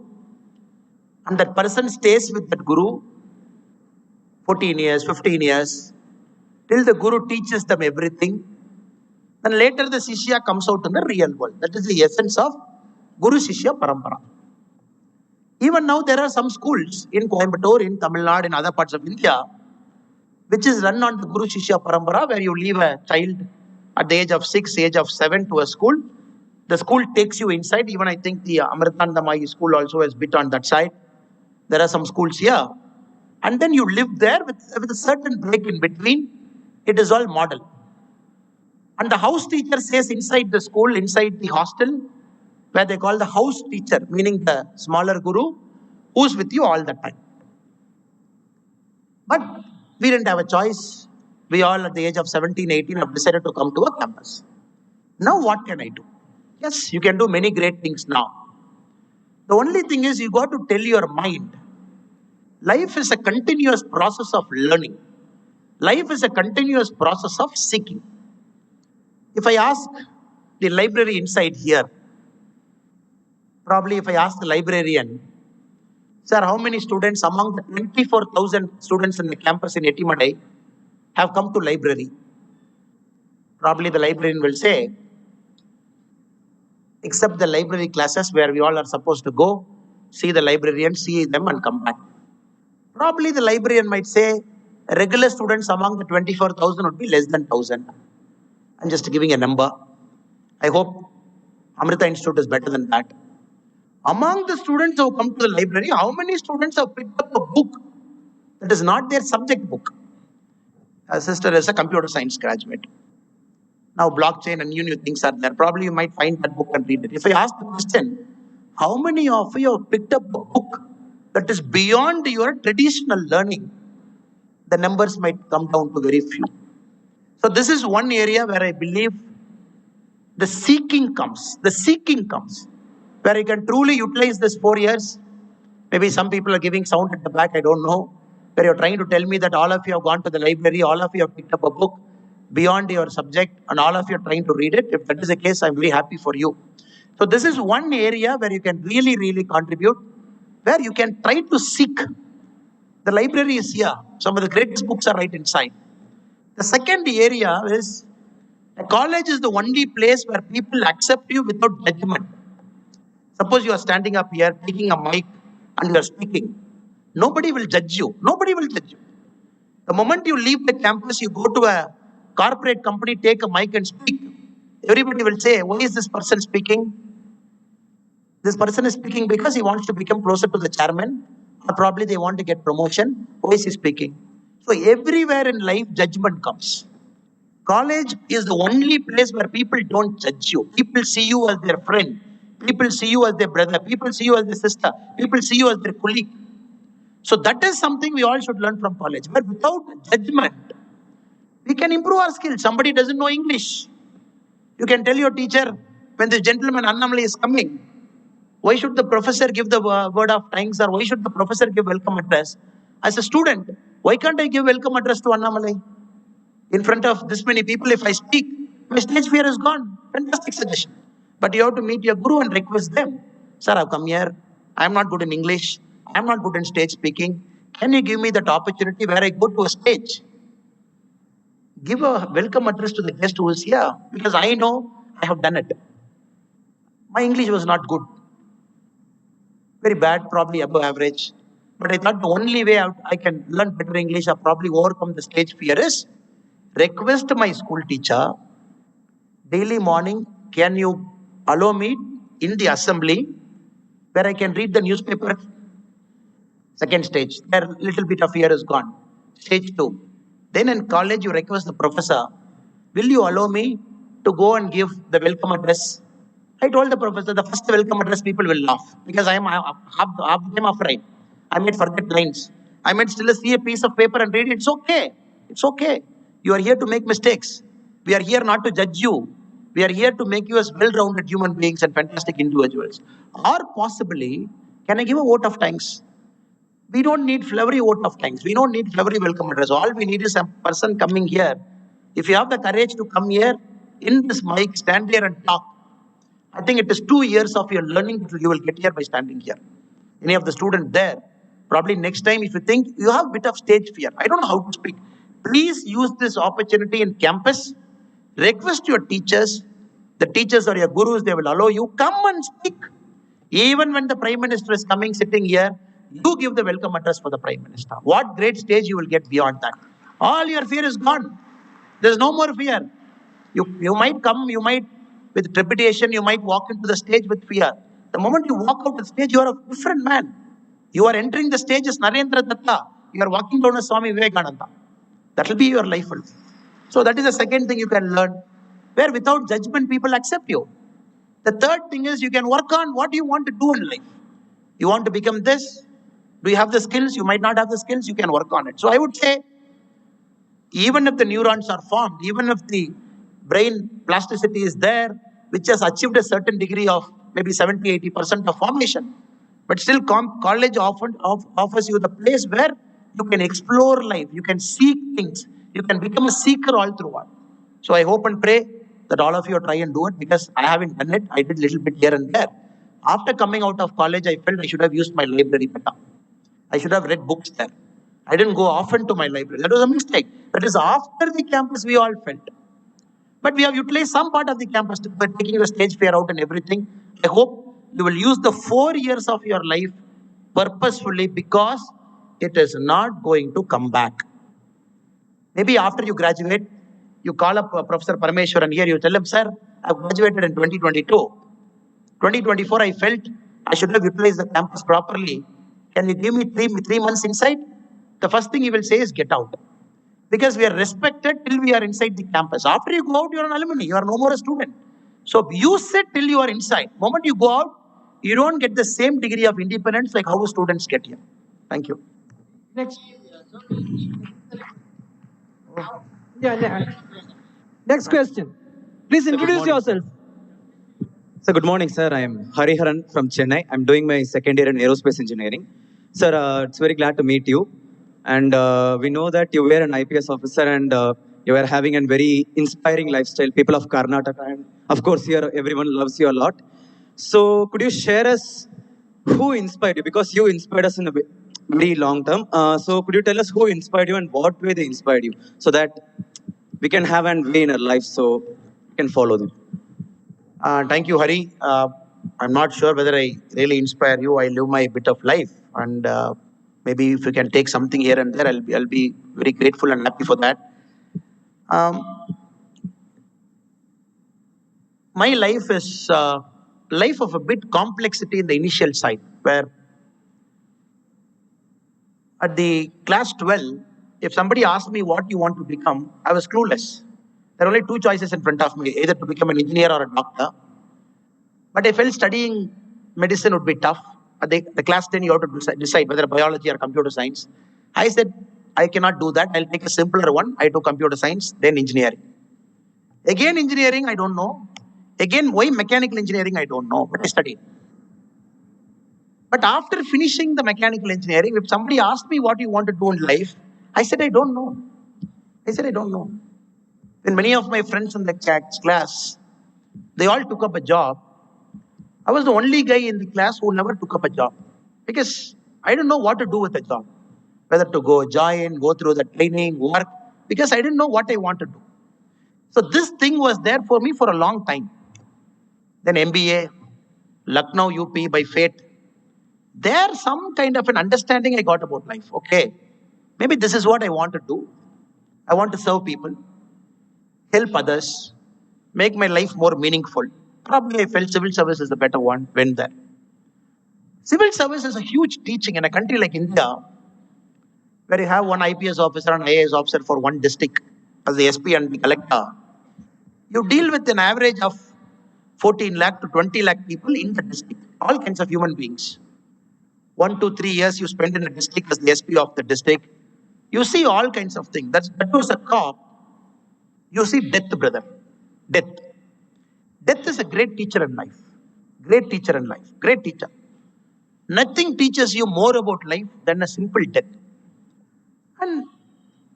Speaker 5: and that person stays with that guru 14 years, 15 years, till the guru teaches them everything. Then later the Shishya comes out in the real world. That is the essence of Guru Shishya Parampara. Even now there are some schools in Coimbatore, in Tamil Nadu, in other parts of India, which is run on the Guru Shishya Parampara, where you leave a child at the age of 6, age of 7 to a school. The school takes you inside. Even I think the Amrita school also has bit on that side. There are some schools here. And then you live there with a certain break in between. It is all model. And the house teacher says inside the school, inside the hostel, where they call the house teacher, meaning the smaller guru, who's with you all the time. But we didn't have a choice. We all at the age of 17, 18 have decided to come to a campus. Now what can I do? Yes, you can do many great things now. The only thing is you got to tell your mind, life is a continuous process of learning. Life is a continuous process of seeking. If I ask the library inside here, probably if I ask the librarian, sir, how many students among the 24,000 students in the campus in Etimadai have come to library? Probably the librarian will say, except the library classes where we all are supposed to go, see the librarian, see them and come back. Probably the librarian might say, regular students among the 24,000 would be less than 1,000. I'm just giving a number. I hope Amrita Institute is better than that. Among the students who come to the library, how many students have picked up a book that is not their subject book? sister is a computer science graduate. Now blockchain and new things are there. Probably you might find that book and read it. If I ask the question, how many of you have picked up a book that is beyond your traditional learning? The numbers might come down to very few. So this is one area where I believe the seeking comes, where you can truly utilize this 4 years. Maybe some people are giving sound at the back, I don't know, where you're trying to tell me that all of you have gone to the library, all of you have picked up a book beyond your subject, and all of you are trying to read it. If that is the case, I'm very happy for you. So this is one area where you can really, really contribute, where you can try to seek. The library is here. Some of the greatest books are right inside. The second area is, a college is the only place where people accept you without judgment. Suppose you are standing up here, taking a mic, and you are speaking. Nobody will judge you. Nobody will judge you. The moment you leave the campus, you go to a corporate company, take a mic and speak. Everybody will say, why is this person speaking? This person is speaking because he wants to become closer to the chairman, or probably they want to get promotion. Why is he speaking? So everywhere in life, judgment comes. College is the only place where people don't judge you. People see you as their friend. People see you as their brother. People see you as their sister. People see you as their colleague. So that is something we all should learn from college. But without judgment, we can improve our skills. Somebody doesn't know English. You can tell your teacher, when this gentleman Annamalai is coming, why should the professor give the word of thanks, or why should the professor give welcome address? As a student, why can't I give welcome address to Annamalai? In front of this many people, if I speak, my stage fear is gone. Fantastic suggestion. But you have to meet your guru and request them. Sir, I've come here. I'm not good in English. I'm not good in stage speaking. Can you give me that opportunity where I go to a stage? Give a welcome address to the guest who is here, because I know I have done it. My English was not good. Very bad, probably above average. But I thought the only way I can learn better English or probably overcome the stage fear is request my school teacher daily morning, can you allow me in the assembly where I can read the newspaper? Second stage, there little bit of fear is gone. Stage 2. Then in college, you request the professor, will you allow me to go and give the welcome address? I told the professor, the first welcome address, people will laugh because I am half them afraid. I might forget lines. I might still see a piece of paper and read it. It's okay. It's okay. You are here to make mistakes. We are here not to judge you. We are here to make you as well-rounded human beings and fantastic individuals. Or possibly, can I give a vote of thanks? We don't need flowery vote of thanks. We don't need flowery welcome address. All we need is a person coming here. If you have the courage to come here, in this mic, stand here and talk. I think it is 2 years of your learning you will get here by standing here. Any of the students there, probably next time if you think you have a bit of stage fear, I don't know how to speak, please use this opportunity in campus. Request your teachers. The teachers are your gurus. They will allow you. Come and speak. Even when the Prime Minister is coming, sitting here, you give the welcome address for the Prime Minister. What great stage you will get beyond that. All your fear is gone. There's no more fear. You might come, you might with trepidation, you might walk into the stage with fear. The moment you walk out the stage, you are a different man. You are entering the stage as Narendra Datta. You are walking down as Swami Vivekananda. That will be your life. So that is the second thing you can learn, where without judgment, people accept you. The third thing is you can work on what you want to do in life. You want to become this? Do you have the skills? You might not have the skills. You can work on it. So I would say, even if the neurons are formed, even if the brain plasticity is there, which has achieved a certain degree of maybe 70-80% of formation, but still college often offers you the place where you can explore life, you can seek things, you can become a seeker all throughout. So I hope and pray that all of you try and do it, because I haven't done it. I did a little bit here and there. After coming out of college, I felt I should have used my library better. I should have read books there. I didn't go often to my library. That was a mistake. That is after the campus we all felt. But we have utilized some part of the campus by taking the stage fear out and everything. I hope you will use the 4 years of your life purposefully, because it is not going to come back. Maybe after you graduate, you call up Professor Parameshwaran here, you tell him, sir, I've graduated in 2022. 2024, I felt I should have utilized the campus properly. Can you give me three months inside? The first thing he will say is get out. because we are respected till we are inside the campus. After you go out, you are an alumni. You are no more a student. So use it till you are inside. The moment you go out, you don't get the same degree of independence like how students get here. Thank you.
Speaker 1: Next. Next question. Please introduce yourself.
Speaker 7: So good morning, sir. I am Hariharan from Chennai. I'm doing my second year in aerospace engineering. Sir, it's very glad to meet you. And we know that you were an IPS officer and you are having a very inspiring lifestyle. People of Karnataka and of course here everyone loves you a lot. So could you share us who inspired you? Because you inspired us in a very long term. So could you tell us who inspired you and what way they inspired you so that we can have a way in our life so we can follow them?
Speaker 5: Thank you, Hari. I'm not sure whether I really inspire you. I live my bit of life, and maybe if you can take something here and there, I'll be very grateful and happy for that. My life is life of a bit complexity in the initial side, where at the class 12, if somebody asked me what you want to become, I was clueless. There are only two choices in front of me, either to become an engineer or a doctor. But I felt studying medicine would be tough. At the class 10, you have to decide whether biology or computer science. I said, I cannot do that. I'll take a simpler one. I do computer science, then engineering. Again, engineering, I don't know. Again, why mechanical engineering, I don't know, but I studied. But after finishing the mechanical engineering, if somebody asked me what you want to do in life, I said, I don't know. I don't know. When many of my friends in the class, they all took up a job, I was the only guy in the class who never took up a job because I didn't know what to do with a job, whether to go join, go through the training, work, because I didn't know what I want to do. So this thing was there for me for a long time. Then MBA, Lucknow, UP by fate. There's some kind of an understanding I got about life. Okay, maybe this is what I want to do. I want to serve people, help others, make my life more meaningful. Probably I felt civil service is the better one, went there. Civil service is a huge teaching in a country like India, where you have one IPS officer and IAS officer for one district as the SP and the collector. You deal with an average of 14 lakh to 20 lakh people in the district, all kinds of human beings. 1 to 3 years you spend in a district as the SP of the district. You see all kinds of things. That was a cop. You see death, brother. Death. Death is a great teacher in life. Great teacher in life. Great teacher. Nothing teaches you more about life than a simple death. And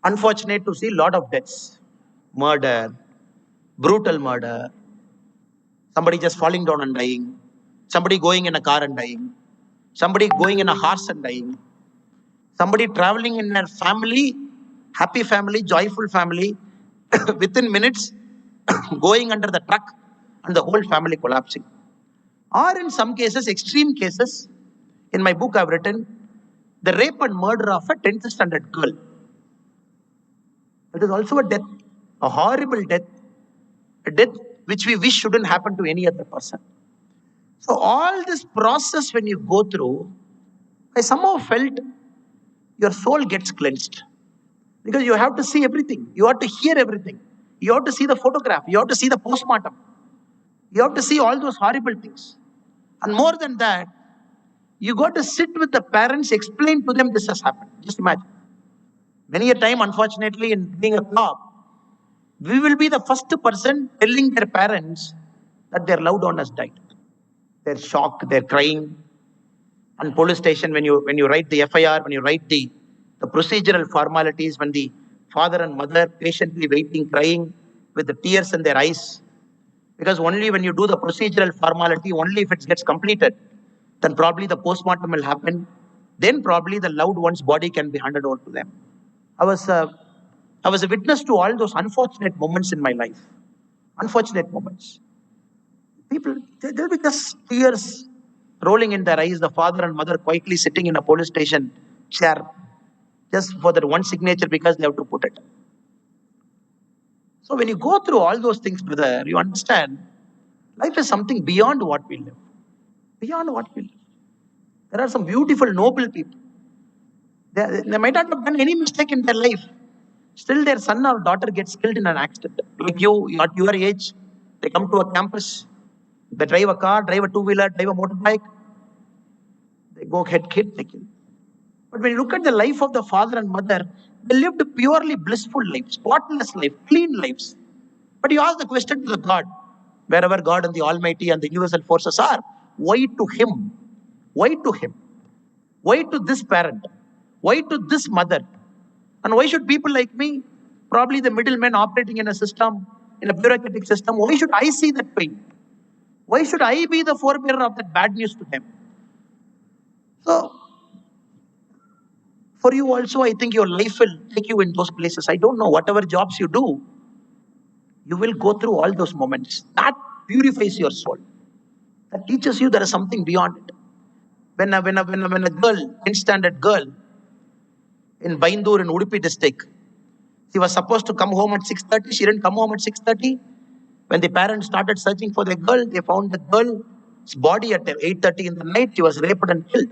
Speaker 5: unfortunate to see a lot of deaths. Murder, brutal murder, somebody just falling down and dying, somebody going in a car and dying, somebody going in a horse and dying, somebody traveling in a family, happy family, joyful family, within minutes going under the truck and the whole family collapsing. Or in some cases, extreme cases, in my book I've written, the rape and murder of a 10th standard girl. It is also a death, a horrible death, a death which we wish shouldn't happen to any other person. So all this process when you go through, I somehow felt your soul gets cleansed. Because you have to see everything. You have to hear everything. You have to see the photograph. You have to see the postmortem. You have to see all those horrible things. And more than that, you got to sit with the parents, explain to them this has happened. Just imagine. Many a time, unfortunately, in being a cop, we will be the first person telling their parents that their loved one has died. They're shocked, they're crying. And police station, when you write the FIR, when you write the procedural formalities, when the father and mother patiently waiting, crying with the tears in their eyes, because only when you do the procedural formality, only if it gets completed, then probably the postmortem will happen. Then probably the loved one's body can be handed over to them. I was a witness to all those unfortunate moments in my life. Unfortunate moments. People, there'll be just tears rolling in their eyes, the father and mother quietly sitting in a police station chair, just for that one signature because they have to put it. So when you go through all those things, brother, you understand life is something beyond what we live. Beyond what we live. There are some beautiful, noble people. They might not have done any mistake in their life. Still their son or daughter gets killed in an accident. Like you, at your age, they come to a campus, they drive a car, drive a two-wheeler, drive a motorbike, they go get killed, they kill. But when you look at the life of the father and mother, they lived purely blissful lives, spotless life, clean lives. But you ask the question to the God, wherever God and the Almighty and the universal forces are, why to him? Why to him? Why to this parent? Why to this mother? And why should people like me, probably the middlemen operating in a system, in a bureaucratic system, why should I see that pain? Why should I be the forebearer of that bad news to them? So, for you also, I think your life will take you in those places. I don't know, whatever jobs you do, you will go through all those moments. That purifies your soul. That teaches you there is something beyond it. When a girl, 10th standard girl, in Baindur in Udupi district, she was supposed to come home at 6:30. She didn't come home at 6:30. When the parents started searching for the girl, they found the girl's body at 8:30 in the night. She was raped and killed.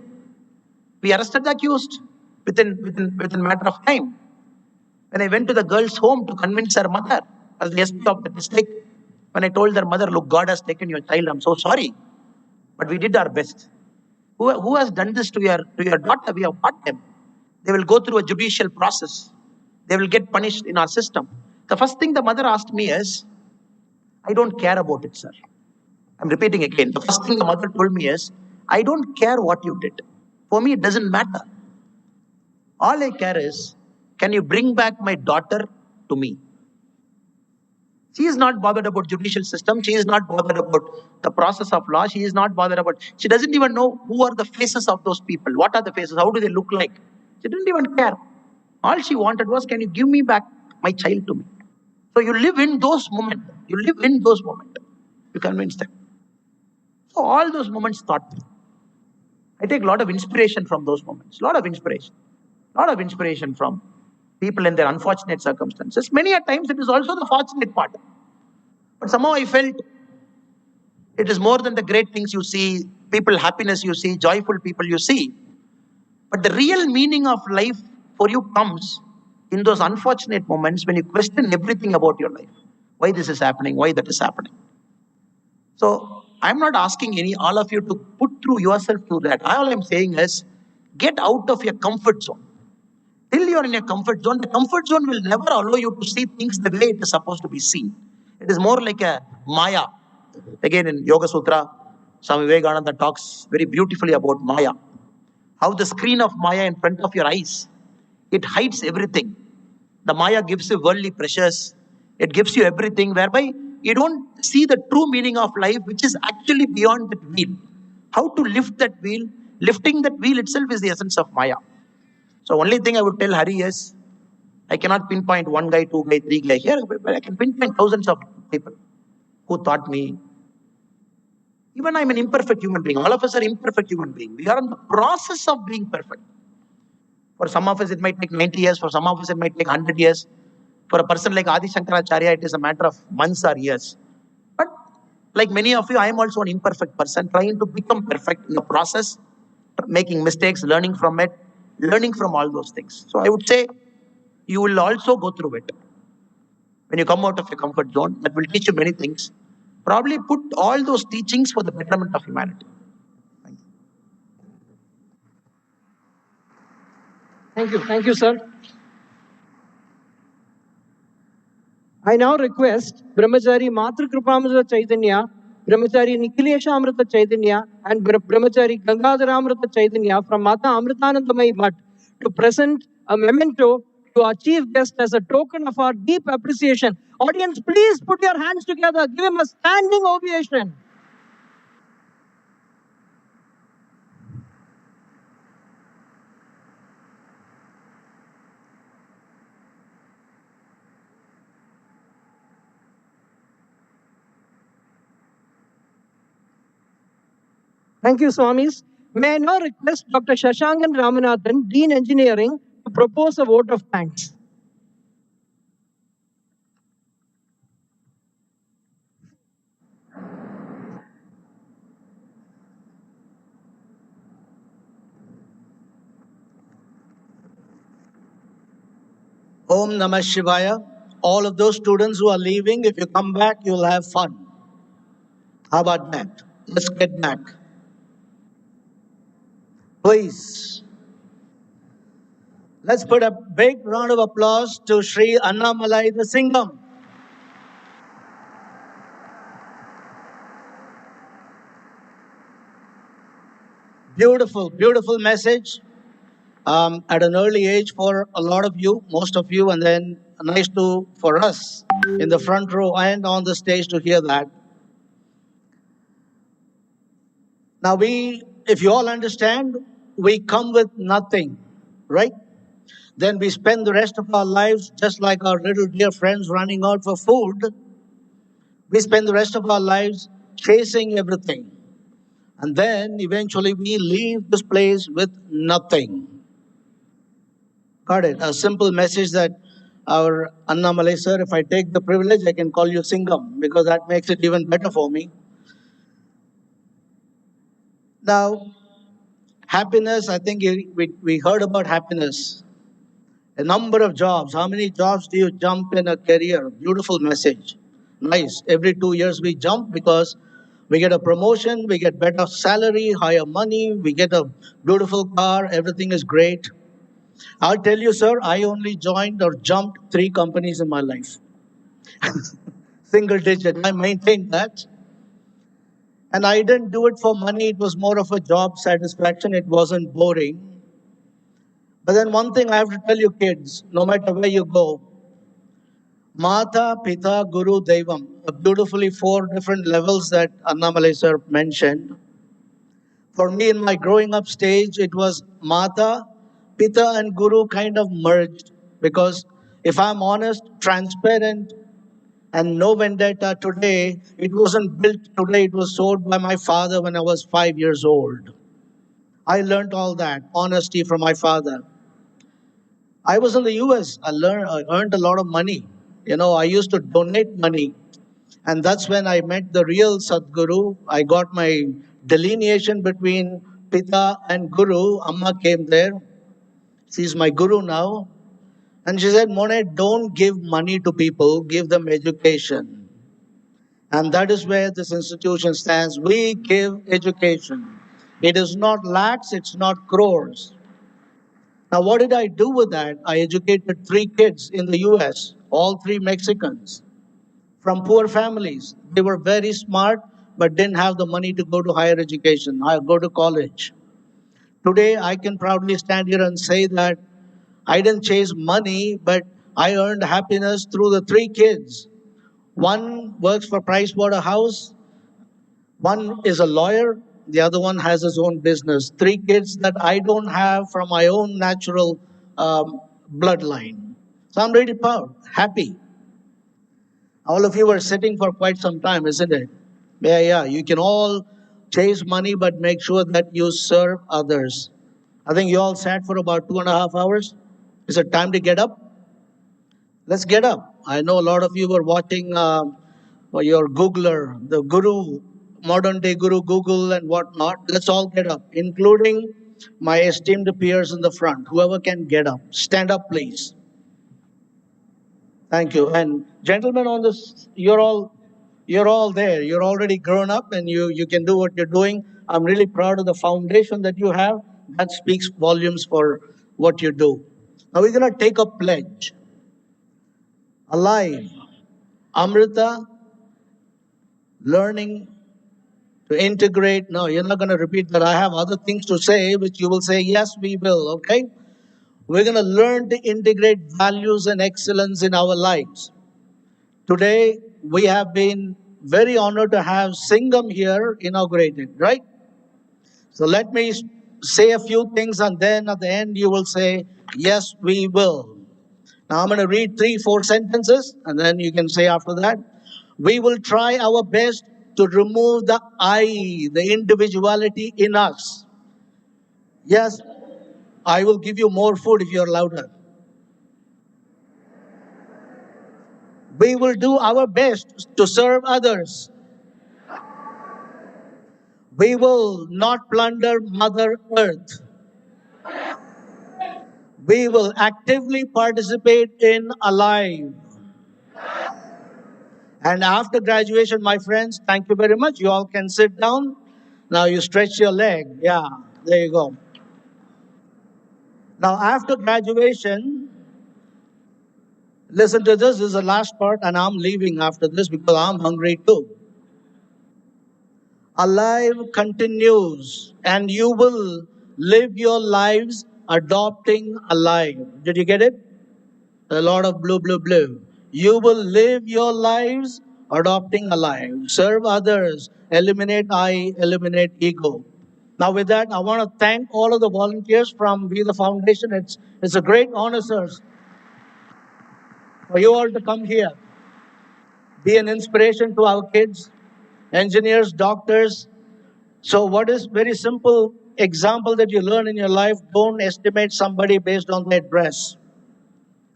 Speaker 5: We arrested the accused within a matter of time. When I went to the girl's home to convince her mother, as the SP of the district, when I told her mother, look, God has taken your child, I'm so sorry. But we did our best. Who has done this to your daughter? We have caught them. They will go through a judicial process. They will get punished in our system. The first thing the mother asked me is, I don't care about it, sir. I'm repeating again. The first thing the mother told me is, I don't care what you did. For me, it doesn't matter. All I care is, can you bring back my daughter to me? She is not bothered about judicial system. She is not bothered about the process of law. She is not bothered about, she doesn't even know who are the faces of those people. What are the faces? How do they look like? She didn't even care. All she wanted was, can you give me back my child to me? So you live in those moments. You live in those moments. You convince them. So all those moments taught me. I take a lot of inspiration from those moments. A lot of inspiration. A lot of inspiration from people in their unfortunate circumstances. Many a times it is also the fortunate part. But somehow I felt it is more than the great things you see, people happiness you see, joyful people you see. But the real meaning of life for you comes in those unfortunate moments when you question everything about your life. Why this is happening, why that is happening. So I'm not asking all of you to put through yourself through that. All I'm saying is, get out of your comfort zone. Till you're in your comfort zone, the comfort zone will never allow you to see things the way it is supposed to be seen. It is more like a Maya. Again, in Yoga Sutra, Swami Vivekananda talks very beautifully about Maya. How the screen of Maya in front of your eyes, it hides everything. The Maya gives you worldly pleasures. It gives you everything, whereby you don't see the true meaning of life, which is actually beyond that wheel. How to lift that wheel? Lifting that wheel itself is the essence of Maya. So only thing I would tell Hari is, I cannot pinpoint one guy, two guy, three guy here, but I can pinpoint thousands of people who taught me. Even I'm an imperfect human being. All of us are imperfect human beings. We are in the process of being perfect. For some of us, it might take 90 years. For some of us, it might take 100 years. For a person like Adi Shankaracharya, it is a matter of months or years. But like many of you, I am also an imperfect person trying to become perfect in the process, making mistakes, learning from it, learning from all those things. So I would say you will also go through it. When you come out of your comfort zone, that will teach you many things. Probably put all those teachings for the betterment of humanity. Thank you.
Speaker 1: Thank you. Thank you, sir. I now request Brahmachari Matru Kripamrita Chaitanya, Brahmachari Nikhilesha Amrita Chaitanya, and Brahmachari Gangadhara Amrita Chaitanya from Mata Amritanandamai Bhatt to present a memento to our chief guest as a token of our deep appreciation. Audience, please put your hands together. Give him a standing ovation. Thank you, Swamis. May I now request Dr. Shashankan Ramanathan, Dean Engineering, to propose a vote of thanks.
Speaker 8: Om Namah Shivaya. All of those students who are leaving, if you come back, you'll have fun. How about that? Let's get back. Please. Let's put a big round of applause to Sri Annamalai the Singam. Beautiful, beautiful message. At an early age for a lot of you, most of you, and then nice to for us in the front row and on the stage to hear that. Now if you all understand, we come with nothing, right? Then we spend the rest of our lives just like our little dear friends running out for food. We spend the rest of our lives chasing everything. And then eventually we leave this place with nothing. Got it? A simple message that our Annamalai sir, if I take the privilege, I can call you Singam because that makes it even better for me. Now, happiness, I think we heard about happiness. A number of jobs. How many jobs do you jump in a career? Beautiful message. Nice. Every 2 years we jump because we get a promotion, we get better salary, higher money, we get a beautiful car, everything is great. I'll tell you, sir, I only joined or jumped 3 companies in my life. Single digit. I maintained that. And I didn't do it for money. It was more of a job satisfaction. It wasn't boring. But then one thing I have to tell you kids, no matter where you go, Mata, Pita, Guru, Devam, beautifully 4 different levels that Annamalai sir mentioned. For me in my growing up stage, it was Mata, Pita and Guru kind of merged because if I'm honest, transparent and no vendetta today, it wasn't built today, it was sold by my father when I was 5 years old. I learned all that, honesty from my father. I was in the US, I earned a lot of money. You know, I used to donate money. And that's when I met the real Sadguru. I got my delineation between Pita and Guru. Amma came there. She's my Guru now. And she said, Monet, don't give money to people, give them education. And that is where this institution stands. We give education. It is not lakhs, it's not crores. Now, what did I do with that? I educated 3 kids in the US, all 3 Mexicans from poor families. They were very smart, but didn't have the money to go to higher education, go to college. Today, I can proudly stand here and say that I didn't chase money, but I earned happiness through the 3 kids. One works for Pricewaterhouse, one is a lawyer, the other one has his own business. 3 kids that I don't have from my own natural bloodline. So I'm really proud, happy. All of you are sitting for quite some time, isn't it? Yeah. You can all chase money, but make sure that you serve others. I think you all sat for about 2.5 hours. Is it time to get up? Let's get up. I know a lot of you were watching your Googler, the Guru, modern day Guru Google and whatnot. Let's all get up, including my esteemed peers in the front. Whoever can get up, stand up, please. Thank you. And gentlemen on this, you're all there. You're already grown up and you can do what you're doing. I'm really proud of the foundation that you have. That speaks volumes for what you do. Now we're going to take a pledge. Alive. Amrita, learning to integrate. No, you're not going to repeat that. I have other things to say, which you will say, yes, we will, okay? We're going to learn to integrate values and excellence in our lives. Today, we have been very honored to have Singam here inaugurated, right? So let me say a few things and then at the end you will say, yes, we will. Now I'm going to read 3-4 sentences and then you can say after that, we will try our best to remove the I, the individuality in us. Yes, I will give you more food if you're louder. We will do our best to serve others. We will not plunder Mother Earth. We will actively participate in Alive. And after graduation, my friends, thank you very much. You all can sit down. Now you stretch your leg. Yeah, there you go. Now, after graduation, listen to this. This is the last part, and I'm leaving after this because I'm hungry too. Alive continues, and you will live your lives adopting Alive. Did you get it? A lot of blue, blue, blue. You will live your lives adopting Alive. Serve others. Eliminate I, eliminate ego. Now, with that, I want to thank all of the volunteers from We the Foundation. It's a great honor, sirs, for you all to come here. Be an inspiration to our kids, engineers, doctors. So what is very simple example that you learn in your life? Don't estimate somebody based on their dress.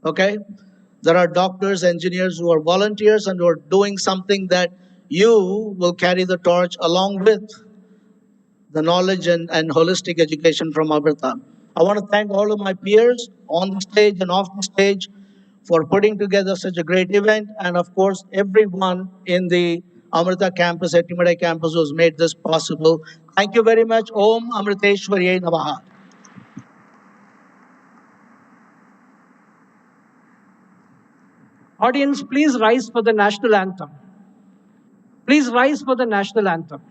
Speaker 8: Okay? There are doctors, engineers who are volunteers and who are doing something that you will carry the torch along with the knowledge and holistic education from Amrita. I want to thank all of my peers on the stage and off the stage for putting together such a great event, and of course, everyone in the Amrita campus, at Annamalai campus, who's made this possible. Thank you very much. Om Amriteshwarye Namaha.
Speaker 1: Audience, please rise for the national anthem. Please rise for the national anthem.